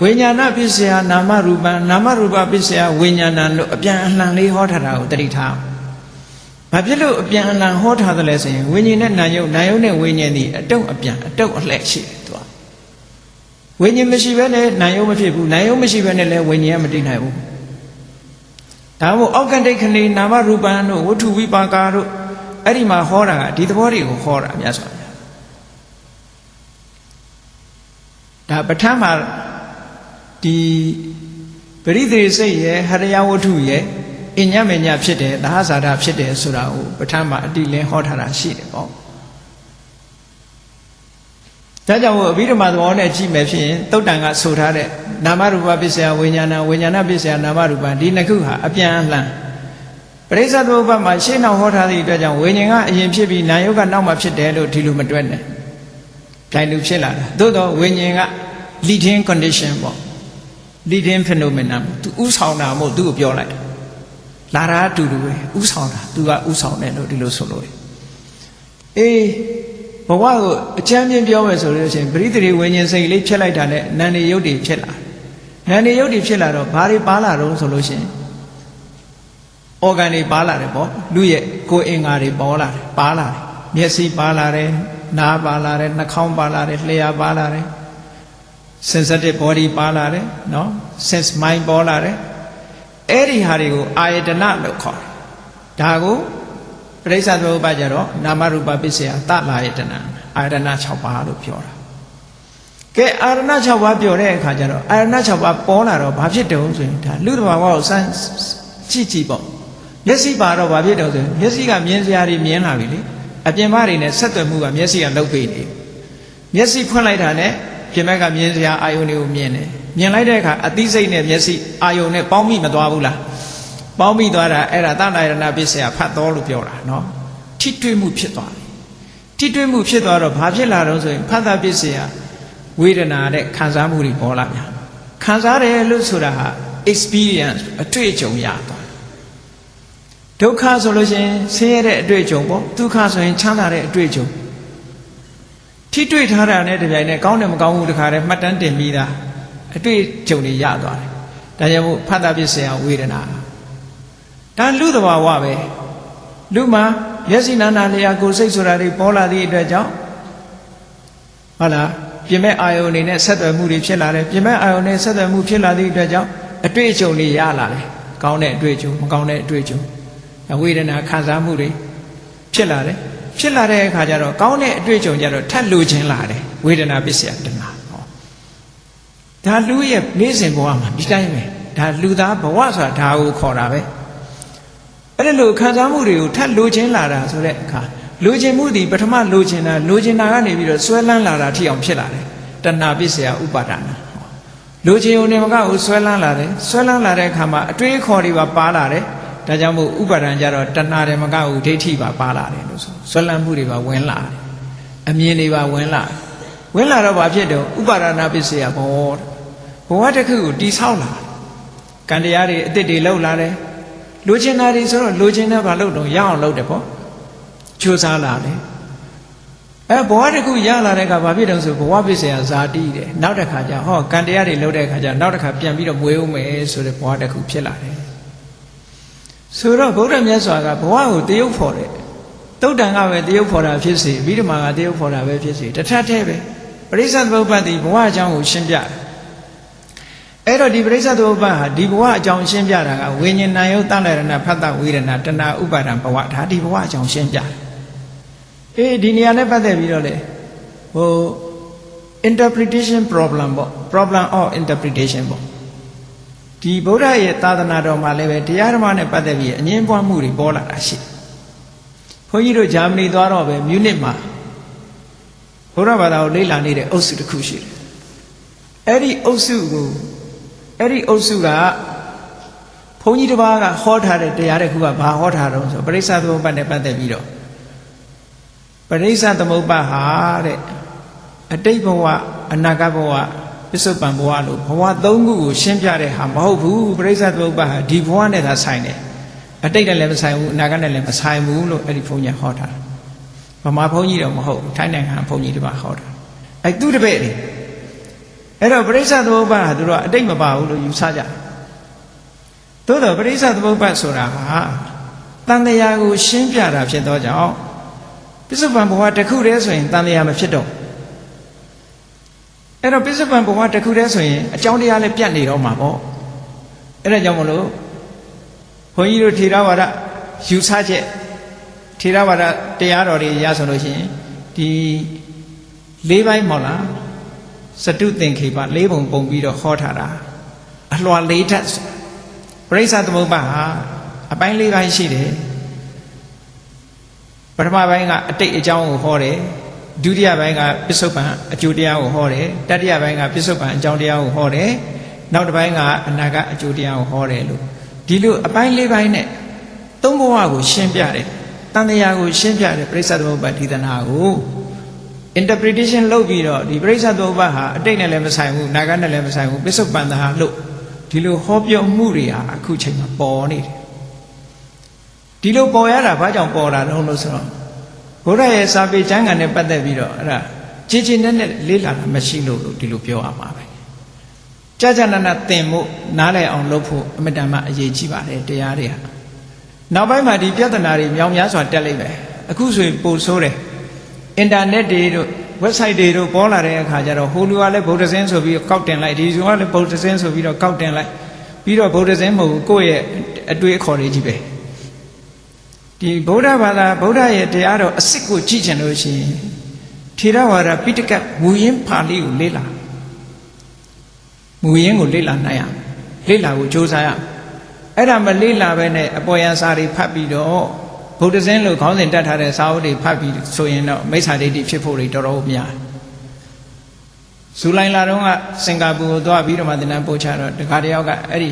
ဝိညာဏပစ္စယနာမရူပပစ္စယဝိညာဏလို့အပြန်အလှန်လေးဟောထားတာကိုတတိထားဘာဖြစ်လို့အပြန်အလှန်ဟောထားသလဲဆိုရင်ဝိညာဉ်နဲ့နာယုတ်နဲ့ဝိညာဉ်ဒီအတုတ်အပြန်အတုတ်အလှည့်ရှိတယ်သူကဝိညာဉ်မရှိဘဲနဲ့နာယုတ်မဖြစ်ဘူးနာယုတ်မရှိဘဲနဲ့လည်းဝိညာဉ်ကမတည်နိုင်ဘူးဒါမို့အောက်ကတိတ်ခဏီနာမရူပံတို့ဝတ္ထုဝိပါကာတို့အဲ့ဒီမှာဟောတာကဒီသဘောတွေကိုဟောတာများစွာဒါပဋ္ဌာန်းမှာဒီပရိသေစိတ်ရဲ့ဟရယဝတ္ထုရဲ့အညမညဖြစ်တယ်သဟဇာတဖြစ်တယ်ဆိုတာကိုပဋ္ဌာန်းမှာအတိလင်းဟောထားတာရှိတယ်ပေါ့ ဒါကြောင့်အဘိဓမ္မာသဘောနဲ့ကြည့်မယ်ဖြစ်ရင်သုတ်တန်ကဆိုထားတဲ့နာမရူပပစ္စယဝိညာဏဝိညာဏပစ္စယနာမရူပဒီနှစ်ခုဟာအပြန်အလှန်ပရိစ္ဆေသမုပ္ပါမှာရှင်းအောင်ဟောထားသည့်အတွက်ကြောင့်ဝိညာဉ်ကအရင်ဖြစ်ပြီးနာယုတ်ကနောက်မှဖြစ်တယ်လို့ဒီလိုမတွက်နဲ့ပြိုင်လူဖြစ်လာတာသို့တော့ဝိညာဉ်က leading condition ပေါ့ leading phenomenon သူဥဆောင်တာမို့သူ့ကိုပြောလိုက်လာတာအတူတူပဲဥဆောင်တာသူကဥဆောင်တယ်လို့ဒီလိုဆိုလို့အေးဘဝကိုအချမ်းမြင်ပြောမယ်ဆိုလို့ရှိရင်ပရိသေဝိညာဉ်စိတ်လေးဖြစ်လိုက်တာနဲ့နန္ဒီယုတ်တွေဖြစ်လာနန္ဒီယုတ်တွေဖြစ်လာတော့ဘာတွေပါလာတော့ဆိုလို့ရှိရင် organ တွေပါလာတယ်ပေါ့လူရဲ့ကိုယ်အင်္ဂါတွေပေါ်လာတယ်ပါလာတယ်မျက်စိပါလာတယ်နားပါလာတယ်နှာခေါင်းပါလာတယ်လျှာပါလာတယ် sensitive body ပါလာတယ်နော် sense mind ပေါ်လာတယ်အဲ့ဒီဟာတွေကိုအာယတနာလို့ခေါ်တယ်ဒါကိုပရိစ္ဆေသမုပ္ပါကြတော့နာမရူပပစ္စယသလာယတနာအာယတနာ6ပါးလို့ပြောတာကဲအာရဏ6ပါးပြောတဲ့အခါကျတော့အာရဏ6ပါးပေါ်လာတော့ဘာဖြစ်တုံးဆိုရင်ဒါလူတဘာဝကိုစမ်းကြည့်ပေါ့မျက်စိပါတော့ဘာဖြစ်တုံးဆိုရင်မျက်စိကမြင်စရာတွေမြင်လာပြီလေအပြင်ဘတွေနဲ့ဆက်သွယ်မှုကမျက်စိကလှုပ်ပေးနေမျက်စိဖွင့်လိုက်တာနဲ့ပြင်ဘက်ကမြင်စရာအာယုန်တွေကိုမြင်တယ်မြင်လိုက်တဲ့အခါအသိစိတ်နဲ့မျက်စိအာယုန်နဲ့ပေါင်းမိမသွားဘူးလားပေါင်းမိသွားတာအဲ့ဒါသနာယရဏပစ္စယဖတ်တော်လို့ပြောတာနော်ထိတွေ့မှုဖြစ်သွားတယ်ထိတွေ့မှုဖြစ်သွားတော့ဘာဖြစ်လာတော့ဆိုရင်ဖတ်တာပစ္စယဝေဒနာတဲ့ခံစားမှုတွေပေါ်လာပြန်ခံစားတယ်လို့ဆိုတာဟာ experience အတွေ့အကြုံရသွားဒုက္ခဆိုလို့ရှိရင်ဆင်းရဲတဲ့အတွေ့အကြုံပေါ့ဒုက္ခဆိုရင်ချမ်းသာတဲ့အတွေ့အကြုံထိတွေ့ထားတာနဲ့တပြိုင်နက်ကောင်းတယ်မကောင်းဘူးတခါတည်းမှတ်တမ်းတင်ပြီးသားအတွေ့အကြုံတွေရသွားတယ်ဒါကြောင့်မို့ဖတ်တာပစ္စယဝေဒနာဒါလူသဘာဝပဲလူမှာမျက်စိနာနာလျာကိုယ်စိတ်ဆိုတာတွေပေါ်လာသည့်အတွက်ကြောင့်ဟုတ်လားပြင်မဲ့အာယုန်တွေနဲ့ဆက်သွယ်မှုတွေဖြစ်လာတယ်ပြင်မဲ့အာယုန်နဲ့ဆက်သွယ်မှုဖြစ်လာသည့်အတွက်ကြောင့်အတွေ့အကြုံတွေရလာတယ်ကောင်းတဲ့အတွေ့အကြုံမကောင်းတဲ့အတွေ့အကြုံဝေဒနာခံစားမှုတွေဖြစ်လာတယ်ဖြစ်လာတဲ့အခါကျတော့ကောင်းတဲ့အတွေ့အကြုံကျတော့ထပ်လိုချင်လာတယ်ဝေဒနာပစ္စယတဏှာဟောဒါလူရဲ့နေ့စဉ်ဘဝမှာဒီတိုင်းပဲဒါလူသားဘဝဆိုတာဒါကိုခေါ်တာပဲအဲ့လိုခံစားမှုတွေကိုထပ်လိုချင်လာတာဆိုတဲ့အခါလိုချင်မှုဒီပထမလိုချင်တာကနေပြီးတော့ဆွဲလန်းလာတာထိအောင်ဖြစ်လာတယ်တဏှာပစ္စယဥပါဒနာလိုချင်ုံနဲ့မကဘူးဆွဲလန်းလာတယ်ဆွဲလန်းလာတဲ့အခါမှာအတွေးခေါ်တွေပါလာတယ်ဒါကြောင့်မို့ဥပါဒံကြတော့တဏှာတယ်မကဘူးဒိဋ္ဌိပါလာတယ်လို့ဆိုဆွဲလန်းမှုတွေပါဝင်လာတယ်အမြင်တွေပါဝင်လာတော့ဘာဖြစ်တော့ဥပါဒနာပစ္စယဘောဘဝတစ်ခုကိုတိဆောက်လာကံတရားတွေအစ်စ်တွေလောက်လာတယ်လိုချင်တာတွေဆိုတော့လိုချင်တဲ့ဘာလို့တော့ရအောင်လုပ်တယ်ပေါ့ကြိုးစားလာတယ်ဘဝတစ်ခုရလာတဲ့အခါဘာဖြစ်တော့ဆိုဘဝပစ္စယဇာတိတယ်နောက်တစ်ခါကျဟောကံတရားတွေလုပ်တဲ့အခါကျနောက်တစ်ခါပြန်ပြီးတော့မွေးဦးမယ်ဆိုတဲ့ဘဝတစ်ခုဖြစ်လာတယ်ဆိုတော့ဗုဒ္ဓမြတ်စွာကဘဝကိုတရုပ်ဖော်တယ်သုတ်တန်ကပဲတရုပ်ဖော်တာဖြစ်စေဗိဓမာကတရုပ်ဖော်တာပဲဖြစ်စေတထထဲပဲပရိစ္ဆေသမုပ္ပါဒ်ဒီဘဝအကြောင်းကိုရှင်းပြတယ်အဲ့တော့ဒီပရိစ္ဆေသမုပ္ပါဒ်ဟာဒီဘဝအကြောင်းရှင်းပြတာကဝိညာဉ်နာယုတ်တလရဏဖတ်တဝေဒနာတဏှာဥပါဒံဘဝဒါဒီဘဝအကြောင်းရှင်းပြတယ်ဒီနေရာနဲ့ပတ်သက်ပြီးတော့လေinterpretation problem ပေါ့ problem of interpretation ပေါ့ဒီဗုဒ္ဓရဲ့သာသနာတော်မှာလည်းပဲတရားဓမ္မနဲ့ပတ်သက်ပြီးအငြင်းပွားမှုတွေပေါ်လာတာရှိဘုန်းကြီးတို့ဂျာမနီသွားတော့ပဲမြူနစ်မှာဘုရားဘာသာကိုလေ့လာနေတဲ့အုပ်စုတစ်ခုရှိတယ်အဲ့ဒီအုပ်စုကဘုန်းကြီးတစ်ပါးကဟောထားတဲ့တရားတစ်ခုကဘာဟောထားတော့ဆိုပရိစ္ဆေသမုပ္ပါဒ်နဲ့ပတ်သက်ပြီးတော့ပရိစ္ဆေသမုပ္ပါဒ်ဟာတဲ့အတိတ်ဘဝအနာဂတ်ဘဝပစ္စုပန်ဘဝလို့ဘဝ၃ခုကိုရှင်းပြတဲ့ဟာမဟုတ်ဘူးပရိစ္ဆေသမုပ္ပါဒ်ဟာဒီဘဝနဲ့သာဆိုင်တယ်အတိတ်နဲ့လည်းမဆိုင်ဘူးအနာဂတ်နဲ့လည်းမဆိုင်ဘူးလို့အဲ့ဒီဘုန်းကြီးဟောတာဗမာဘုန်းကြီးတော့မဟုတ်ဘူးထိုင်းနိုင်ငံဘုန်းကြီးတစ်ပါးဟောတာအဲ့သူတပည့်တွေအဲ့တော့ပရိစ္ဆေသမုပ္ပါဒ်ဟာသူတို့ကအတိတ်မပါဘူးလို့ယူဆကြတယ်သို့တော့ပရိစ္ဆေသမုပ္ပါဒ်ဆိုတာဟာတန်တရားကိုရှင်းပြတာဖြစ်သောကြောင့်ပစ္စုပန်ဘဝတစ်ခုတည်းဆိုရင်တန်တရားမဖြစ်တော့အဲ့တော့ပစ္စုပန်ဘဝတစ်ခုတည်းဆိုရင်အကြောင်းတရားလည်းပြတ်နေတော့မှာပေါ့အဲ့ဒါကြောင့်မလို့ဘုန်းကြီးတို့ထေရဝါဒယူဆချက်ထေရဝါဒတရားတော်တွေရဆိုလို့ရှိရင်ဒီ၄ပိုင်းမဟုတ်လားစတုသင်္ခေပ၄ပုံပုံပြီးတော့ဟောထားတာအလွှာ၄ဓာတ်ပရိစ္ဆေသမုပ္ပါဒ်ဟာအပိုင်း၄ပိုင်းရှိတယ်ပထမပိုင်းကအတိတ်အကြောင်းကိုဟောတယ် ဒုတိယပိုင်းကပစ္စုပန်အကျိုးတရားကိုဟောတယ်တတိယပိုင်းကပစ္စုပန်အကြောင်းတရားကိုဟောတယ်နောက်တစ်ပိုင်းကအနာဂတ်အကျိုးတရားကိုဟောတယ်လို့ဒီလိုအပိုင်း၄ပိုင်းနဲ့သုံးဘဝကိုရှင်းပြတယ်တန်တရားကိုရှင်းပြတယ်ပရိစ္ဆေသမုပ္ပါဒေသနာကို interpretation လုပ်ပြီးတော့ဒီပရိစ္ဆေသမုပ္ပါဟာအတိတ်နဲ့လည်းမဆိုင်ဘူးအနာဂတ်နဲ့လည်းမဆိုင်ဘူးပစ္စုပန်သာလို့ဒီလိုဟောပြောမှုတွေဟာအခုချိန်မှာပေါ်နေတယ်ဒီလိုပေါ်ရတာဘာကြောင့်ပေါ်တာလဲလို့ဆိုတော့ဘုရားရဲ့စာပေကျမ်းဂန်နဲ့ပတ်သက်ပြီးတော့အဲ့ဒါကြည်ကျင်တဲ့လေးလာတာမရှိလို့ဒီလိုပြောရမှာပဲကြာကြာနာနာသင်ဖို့နားလည်အောင်လုပ်ဖို့အမြဲတမ်းအရေးကြီးပါတယ်တရားတွေဟာနောက်ပိုင်းမှာဒီပြဿနာတွေမြောင်များစွာတက်လိုက်ပဲအခုဆိုရင်ပို့ဆိုးတယ်အင်တာနက်တွေတို့ website တွေတို့ပေါ်လာတဲ့အခါကျတော့ဟိုလူကလည်းဗုဒ္ဓဇင်းဆိုပြီးကောက်တင်လိုက်ဒီလူကလည်းဗုဒ္ဓဇင်းဆိုပြီးတော့ကောက်တင်လိုက်ပြီးတော့ဗုဒ္ဓဇင်းမဟုတ်ဘူးကိုယ့်ရဲ့အတွေ့အခေါ်တွေကြီးပဲဒီဗုဒ္ဓဘာသာဗုဒ္ဓရဲ့တရားတော်အစစ်ကိုကြည့်ချင်လို့ရှိရင်ထေရဝါဒပိဋကတ်မူရင်းပါဠိကိုလေ့လာမူရင်းကိုလေ့လာနိုင်ရလေ့လာကိုကြိုးစားရအဲ့ဒါမလေ့လာပဲနဲ့အပေါ်ယံစာတွေဖတ်ပြီးတော့ဗုဒ္ဓဇင်းလို့ခေါင်းစဉ်တက်ထားတဲ့စာအုပ်တွေဖတ်ပြီးဆိုရင်တော့မိစ္ဆာဒိဋ္ဌိဖြစ်ဖို့တွေတော်တော်များဇူလိုင်လတုန်းကစင်ကာပူကိုသွားပြီးတော့မှသင်တန်းပို့ချတော့တခါတယောက်ကအဲ့ဒီ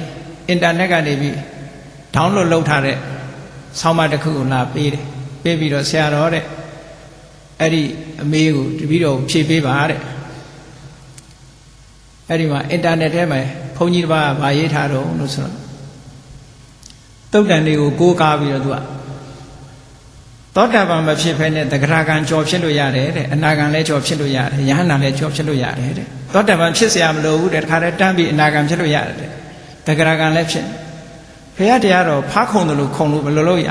အင်တာနက်ကနေပြီးဒေါင်းလော့လုပ်ထားတဲ့ဆောင်းပါးတစ်ခုကိုလာပေးတယ်ပေးပြီးတော့ဆရာတော်တဲ့အဲ့ဒီအမေကိုတပည့်တော်ဖြည့်ပေးပါတဲ့အဲ့ဒီမှာအင်တာနက်ထဲမှာဘုန်းကြီးတစ်ပါးကဗာရေးထားတော့လို့ဆိုတော့တုတ်တန်တွေကိုကိုးကားပြီးတော့သူကသောတာပန်မဖြစ်ဖဲနဲ့သဂရဂံကြော်ဖြစ်လို့ရတယ်တဲ့အနာဂံလည်းကြော်ဖြစ်လို့ရတယ်ယဟန္တာလည်းကြော်ဖြစ်လို့ရတယ်တဲ့သောတာပန်ဖြစ်เสียမလို့ဘူးတဲ့တခါတည်းတန်းပြီးအနာဂံဖြစ်လို့ရတယ်တဲ့သဂရဂံလည်းဖြစ်ဘုရားတရားတော်ဖားခုံတယ်လို့ခုံလို့ဘယ်လိုလုပ်ရ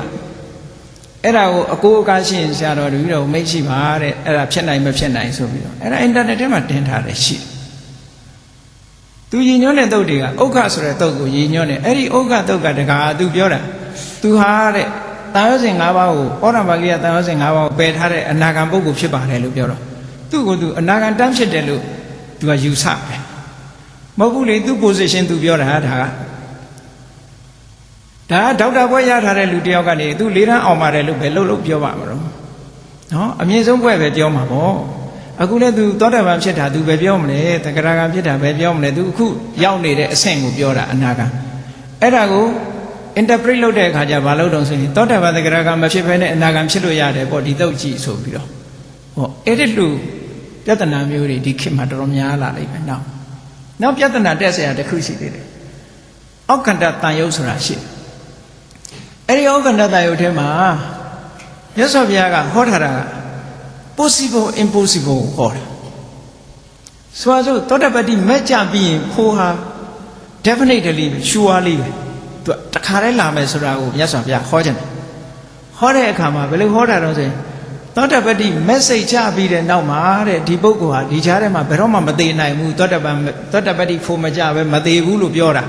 အဲ့ဒါကိုအကိုအကားရှိရင်ဆရာတော်တပည့်တော်မိတ်ရှိပါတဲ့အဲ့ဒါဖြစ်နိုင်မဖြစ်နိုင်ဆိုပြီးတော့အဲ့ဒါအင်တာနက်ထဲမှာတင်ထားတယ်ရှိတယ်သူရည်ညွှန်းတဲ့တုတ်တွေကဥက္ခဆိုတဲ့တုတ်ကိုရည်ညွှန်းတယ်အဲ့ဒီဥက္ခတုတ်ကတကားသူပြောတာသူဟာတဲ့တန်ရုံးစဉ်၅ပါးကိုဩရမဂိယတန်ရုံးစဉ်၅ပါးကိုပယ်ထားတဲ့အနာဂံပုဂ္ဂိုလ်ဖြစ်ပါတယ်လို့ပြောတော့သူ့ကိုသူအနာဂံတန်းဖြစ်တယ်လို့သူကယူဆတယ်မဟုတ်ဘူးလေသူ့ position သူပြောတာဒါကဒေါက်တာဘွဲရထားတဲ့လူတယောက်ကနေသူ၄တန်းအောင်ပါတယ်လို့ပဲလှုပ်ပြောပါမှာတော့နော်အမြင့်ဆုံးဘွဲပဲပြောမှာပေါ့အခုလည်းသူသောတာပန်ဖြစ်တာသူပဲပြောမလဲသဂရဂံဖြစ်တာပဲပြောမလဲသူအခုရောက်နေတဲ့အဆင့်ကိုပြောတာအနာဂံအဲ့ဒါကို interpret လုပ်တဲ့အခါကျဘာလို့တုံးဆိုရင်သောတာပန်သဂရဂံမဖြစ်ဘဲနဲ့အနာဂံဖြစ်လို့ရတယ်ပေါ့ဒီတုတ်ကြည့်ဆိုပြီးတော့ဟောအဲ့ဒီလူပြဿနာမျိုးတွေဒီခေတ်မှာတော်တော်များလာလိမ့်မယ်နောက်ပြဿနာတက်เสียတစ်ခုရှိသေးတယ်အောက်ကန္တတန်ယုတ်ဆိုတာရှိတယ်အဲ့ဒီဩကန္တတယုတ်ထဲမှာမြတ်စွာဘုရားကဟောထားတာက possible impossible ဟောတာဆိုတော့သောတပတ္တိမက်ကြပြီးရင်ဖိုးဟာ definitely surely သူတခါတည်းလာမယ်ဆိုတာကိုမြတ်စွာဘုရားဟောကြတယ်ဟောတဲ့အခါမှာဘယ်လိုဟောတာတော့ဆိုရင်သောတပတ္တိ message ချပြီးတဲ့နောက်မှာတဲ့ဒီပုဂ္ဂိုလ်ဟာဒီကြားထဲမှာဘယ်တော့မှမသေးနိုင်ဘူးသောတပတ္တိဖိုးမကြပဲမသေးဘူးလို့ပြောတာ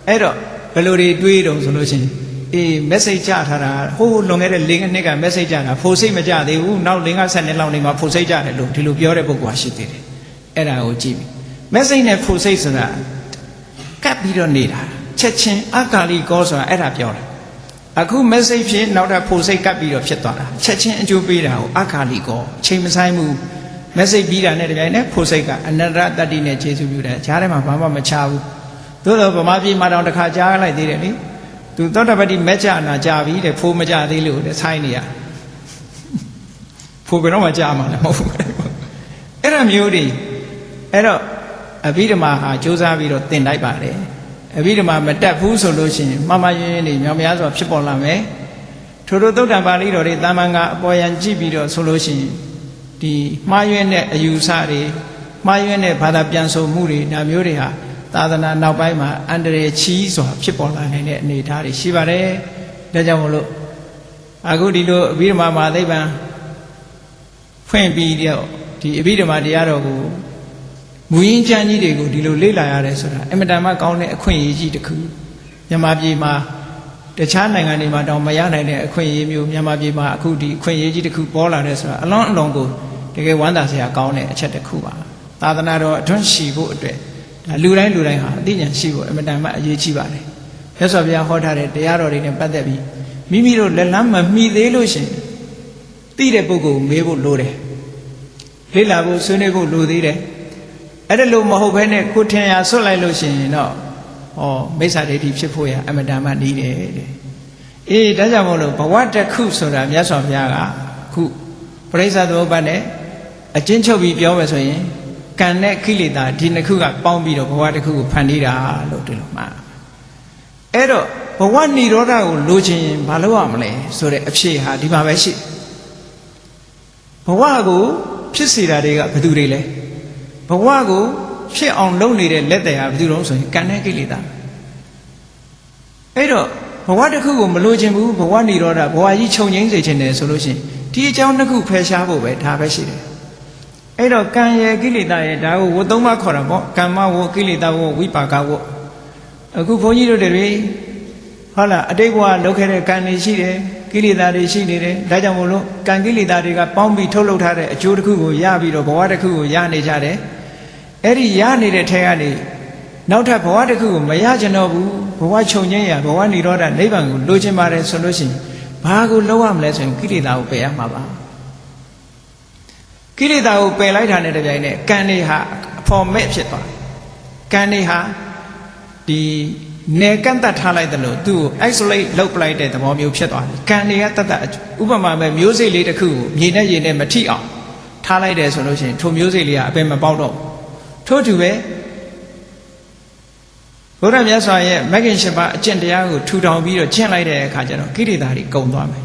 အဲ့တော့ဘယ်လိုတွေးတုံဆိုလို့ရှိရင်message ချထားတာဟိုးလွန်ခဲ့တဲ့၄နှစ်က message ချတာဖိုစိတ်မကြသေးဘူးနောက်၅ဆက်နှစ်လောက်နေမှာဖိုစိတ်ကြတယ်လို့ဒီလိုပြောတဲ့ပုဂ္ဂိုလ်ရှိသေးတယ်အဲ့ဒါကိုကြည့်ပြီ message နဲ့ဖိုစိတ်ဆိုတာကပ်ပြီးတော့နေတာချက်ချင်းအကာလိကောဆိုတာအဲ့ဒါပြောတာအခု message ဖြစ်နောက်တာဖိုစိတ်ကပ်ပြီးတော့ဖြစ်သွားတာချက်ချင်းအကျိုးပေးတာကိုအကာလိကောအချိန်မဆိုင်ဘူး message ပြီးတာနဲ့တပြိုင်နက်ဖိုစိတ်ကအနန္တတတ္တိနဲ့ခြေစုပ်ပြုတယ်ဈာထဲမှာဘာမှမချဘူးသို့တော့ဗမာပြည်မှာတောင်တစ်ခါကြားလိုက်သေးတယ်လေသူသောတပတ္တိမက်ကြနာကြပြီတဲ့ဖိုးမကြသေးလို့တဲ့ဆိုင်းနေရဖိုးကတော့မကြမှာလည်းမဟုတ်ဘူးအဲ့ဒါမျိုးတွေအဲ့တော့အဘိဓမ္မာဟာစ조사ပြီးတော့သင်လိုက်ပါတယ်အဘိဓမ္မာမတက်ဘူးဆိုလို့ရှိရင်မှားမှားယွင်းယွင်းတွေမြောင်များစွာဖြစ်ပေါ်လာမယ်ထို့သောသုတ္တံပါဠိတော်တွေတာမန်ကအပေါ်ယံကြည့်ပြီးတော့ဆိုလို့ရှိရင်ဒီမှားယွင်းတဲ့အယူဆတွေမှားယွင်းတဲ့ဘာသာပြန်ဆိုမှုတွေဒါမျိုးတွေဟာသာသနာနောက်ပိုင်းမှာအန္တရာယ်ကြီးစွာဖြစ်ပေါ်လာနိုင်တဲ့အနေအထားတွေရှိပါတယ်။ဒါကြောင့်မို့လို့အခုဒီလိုအဘိဓမ္မာမဟာသိပ္ပံဖွင့်ပြီးတော့ဒီအဘိဓမ္မာတရားတော်ကိုမူရင်းကျမ်းကြီးတွေကိုဒီလိုလေ့လာရတယ်ဆိုတာအင်မတန်မှကောင်းတဲ့အခွင့်အရေးကြီးတစ်ခုမြန်မာပြည်မှာတခြားနိုင်ငံတွေမှာတောင်မရနိုင်တဲ့အခွင့်အရေးမျိုးမြန်မာပြည်မှာအခုဒီအခွင့်အရေးကြီးတစ်ခုပေါ်လာတယ်ဆိုတာအလွန်ကိုတကယ်ဝမ်းသာစရာကောင်းတဲ့အချက်တစ်ခုပါသာသနာတော်အတွန်းရှိဖို့အတွက်လူတိုင်းဟာအသိဉာဏ်ရှိဖို့အမတန်မှအရေးကြီးပါတယ်။မြတ်စွာဘုရားဟောထားတဲ့တရားတော်တွေနဲ့ပတ်သက်ပြီးမိမိတို့လက်လန်းမမှီသေးလို့ရှိရင်သိတဲ့ပုဂ္ဂိုလ်ကိုမေးဖို့လိုတယ်။ လေ့လာဖို့ဆွေးနွေးဖို့လိုသေးတယ်အဲ့ဒါလို့မဟုတ်ဘဲနဲ့ကိုထင်ရဆွတ်လိုက်လို့ရှိရင်တော့မိစ္ဆာဒိဋ္ဌိဖြစ်ဖို့ရအမတန်မှနေတယ်တဲ့အေးဒါကြောင့်မို့လို့ဘဝတစ်ခုဆိုတာမြတ်စွာဘုရားကခုပရိစ္ဆသမုပ္ပါဒ်နဲ့အကျဉ်းချုပ်ပြီးပြောမယ်ဆိုရင်ကံနဲ့ကိလေသာဒီနှစ်ခုကပေါင်းပြီးတော့ဘဝတစ်ခုကိုဖန်တီးတာလို့ဒီလိုမှအဲ့တော့ဘဝនិရောဓကိုလိုချင်ရင်မလုပ်ရမလဲဆိုတဲ့အဖြေဟာဒီမှာပဲရှိဘဝကိုဖြစ်စေတာတွေကဘယ်သူတွေလဲဘဝကိုဖြစ်အောင်လုပ်နေတဲ့လက်တွေဟာဘယ်သူတုံးဆိုရင်ကံနဲ့ကိလေသာအဲ့တော့ဘဝတစ်ခုကိုမလိုချင်ဘူးဘဝនិရောဓဘဝကြီးခြုံငိမ့်စေချင်တယ်ဆိုလို့ရှိရင်ဒီအကြောင်းတစ်ခုဖယ်ရှားဖို့ပဲဒါပဲရှိတယ်အဲ့တော့ကံရဲ့ကိလေသာရဲ့ဒါကိုဝတ်သုံးပါခေါ်တာပေါ့ကမ္မဝကိလေသာဝဝိပါကဝအခုဘုန်းကြီးတို့တွေဟုတ်လားအတိတ်ဘဝလုပ်ခဲ့တဲ့ကံတွေရှိတယ်ကိလေသာတွေရှိနေတယ်ဒါကြောင့်မို့လို့ကံကိလေသာတွေကပေါင်းပြီးထုတ်လုပ်ထားတဲ့အကျိုးတစ်ခုကိုရပြီးတော့ဘဝတစ်ခုကိုရနေကြတယ်အဲ့ဒီရနေတဲ့ထဲကနေနောက်ထပ်ဘဝတစ်ခုကိုမရကြတော့ဘူးဘဝခြုံငိမ့်ရဘဝនិရောဓနိဗ္ဗာန်ကိုလိုချင်ပါတယ်ဆိုလို့ရှိရင်ဘာကိုလုပ်ရမလဲဆိုရင်ကိလေသာကိုပယ်ရမှာပါကိလေသာကိုပယ်လိုက်တာနဲ့တပြိုင်နက်ကံတွေဟာအဖော်မဲ့ဖြစ်သွားတယ်ကံတွေဟာဒီနေကန့်တတ်ထားလိုက်တယ်လို့သူ့ကို isolate လုပ်ပလိုက်တဲ့သဘောမျိုးဖြစ်သွားတယ်ကံတွေကတတ်ဥပမာပဲမျိုးစိတ်လေးတစ်ခုကိုမြေနဲ့ရေနဲ့မထိအောင်ထားလိုက်တယ်ဆိုလို့ရှိရင်ထိုမျိုးစိတ်လေးကအပင်မပေါက်တော့ထို့တူပဲဘုရားမြတ်စွာရဲ့မဂ္ဂင်၈ပါးအကျင့်တရားကိုထူထောင်ပြီးတော့ကျင့်လိုက်တဲ့အခါကျတော့ကိလေသာတွေကုန်သွားမယ်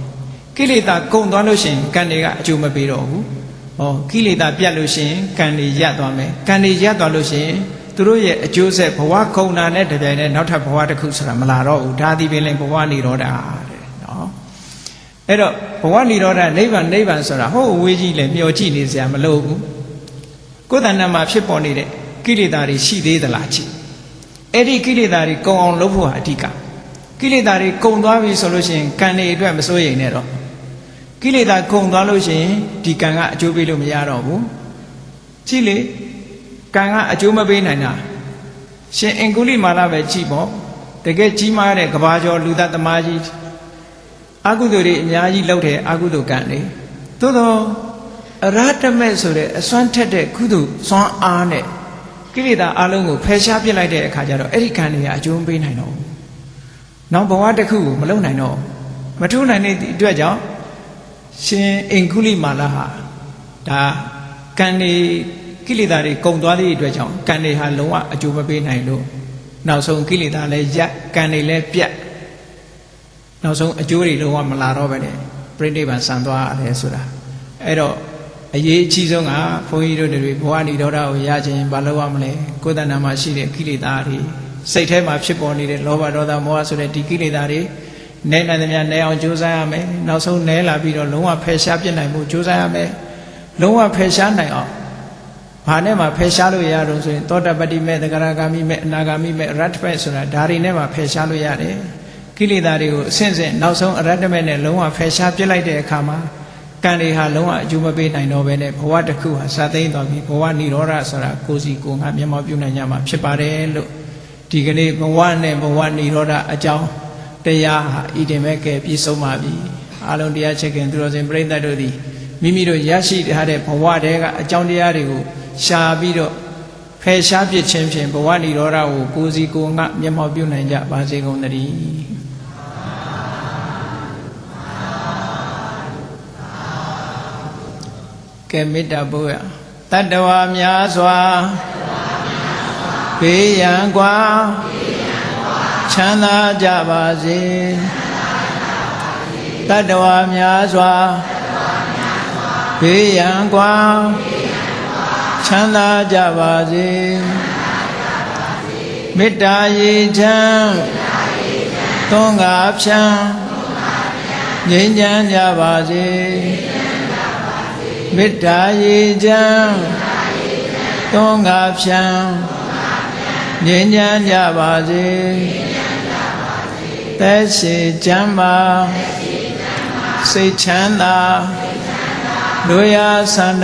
ကိလေသာကုန်သွားလို့ရှိရင်ကံတွေကအကျိုးမပေးတော့ဘူးကိလေသာပြတ်လို့ရှိရင်ကံတွေရပ်သွားမယ်ကံတွေရပ်သွားလို့ရှိရင်သူတို့ရဲ့အကျိုးဆက်ဘဝခုံတာနဲ့တပြိုင်တည်းနောက်ထပ်ဘဝတစ်ခုဆိုတာမလာတော့ဘူးဒါဒီပင်လည်းဘဝនិရောဓတဲ့နော်အဲ့တော့ဘဝនិရောဓနိဗ္ဗာန်ဆိုတာဟိုအဝေးကြီးလည်းမျောကြည့်နေစရာမလိုဘူးကိုယ်တဏ္ဍာမှာဖြစ်ပေါ်နေတဲ့ကိလေသာတွေရှိသေးသလားကြည့်အဲ့ဒီကိလေသာတွေကုန်အောင်လုပ်ဖို့ဟာအဓိကကိလေသာတွေကုန်သွားပြီဆိုလို့ရှိရင်ကံတွေအတွက်မစိုးရိမ်နဲ့တော့ကိလေသာကုန်သွားလို့ရှိရင်ဒီကံကအကျိုးပေးလို့မရတော့ဘူးကြည့်လေကံကအကျိုးမပေးနိုင်တာရှင်အင်္ဂုလိမာလပဲကြည့်ပေါ့တကယ်ကြီးမားတဲ့ကဘာကျော်လူသားသမားကြီးအကုသိုလ်တွေအများကြီးလုပ်တယ်အကုသိုလ်ကံတွေသို့တော့အရဟတမေဆိုတဲ့အစွမ်းထက်တဲ့ကုသိုလ်စွမ်းအားနဲ့ကိလေသာအလုံးကိုဖယ်ရှားပစ်လိုက်တဲ့အခါကျတော့အဲ့ဒီကံတွေကအကျိုးမပေးနိုင်တော့ဘူးနောက်ဘဝတစ်ခုကိုမလုပ်နိုင်တော့မထူးနိုင်တဲ့အတွက်ကြောင့်ရှင်အင်္ဂုလိမာလဟာဒါကံတွေကိလေသာတွေကုန်သွားသည့်အတွက်ကြောင့်ကံတွေဟာလုံးဝအကျိုးမပေးနိုင်လို့နောက်ဆုံးကိလေသာလည်းရပ်ကံတွေလည်းပြတ်နောက်ဆုံးအကျိုးတွေလုံးဝမလာတော့ပဲနဲ့ပြိဋိဘံဆံသွားရတယ်ဆိုတာအဲ့တော့အရေးအကြီးဆုံးကဘုန်းကြီးတို့တွေဘဝនិရောဓကိုရခြင်းဘာလို့ရမလဲကိုယ်တဏ္ဍာမှာရှိတဲ့ကိလေသာတွေစိတ်ထဲမှာဖြစ်ပေါ်နေတဲ့လောဘဒေါသမောဟဆိုတဲ့ဒီကိလေသာတွေနဲနိုင်သမျှနဲအောင်ကြိုးစားရမယ်နောက်ဆုံးနဲလာပြီးတော့လုံးဝဖယ်ရှားပြစ်နိုင်ဖို့ကြိုးစားရမယ်လုံးဝဖယ်ရှားနိုင်အောင်ဘာနဲ့မှဖယ်ရှားလို့ရတော့ဆိုရင်သောတပတ္တိမေသဂရဂါမိမေအနာဂါမိမေအရဟတမေဆိုတာဒါတွေနဲ့မှဖယ်ရှားလို့ရတယ်ကိလေသာတွေကိုအစဉ်စဉ်နောက်ဆုံးအရဟတမေနဲ့လုံးဝဖယ်ရှားပြစ်လိုက်တဲ့အခါမှာကံတွေဟာလုံးဝအကျိုးမပေးနိုင်တော့ဘဲနဲ့ဘဝတစ်ခုဟာစသိမ့်သွားပြီဘဝនិရောဓဆိုတာကိုယ်စီကိုယ်ငါမျက်မှောက်ပြုနိုင်ကြမှာဖြစ်ပါတယ်လို့ဒီကနေ့ဘဝနဲ့ဘဝនិရောဓအကြောင်းတရားဟာဤတင်မဲ့ကဲပြည့်စုံပါပြီအလုံးတရားချက်ခင်သူတော်စင်ပြိဿတ်တို့သည်မိမိတို့ရရှိထားတဲ့ဘဝတည်းကအကြောင်းတရားတွေကိုရှာပြီးတော့ဖယ်ရှားပြစ်ခြင်းဖြင့်ဘဝនិရောဓကိုကိုယ်စီကိုယ်ငါမျက်မှောက်ပြုနိုင်ကြပါစေကုန်သတည်းကဲမေတ္တာပို့ရတတ္တဝါများစွာဘေးရန်ကွာချမ်းသာကြပါစေတတ္တဝါများစွာဘေးရန်ကွာချမ်းသာကြပါစေမေတ္တာရေချမ်းသွန်ကားဖြံငြိမ်းချမ်းကြပါစေမေတ္တာရေချမ်းသွန်ကားဖြံငြိမ်းချမ်းကြပါစေသက်ရှိချမ်းသာစိတ်ချမ်းသာလူရဆန္ဒ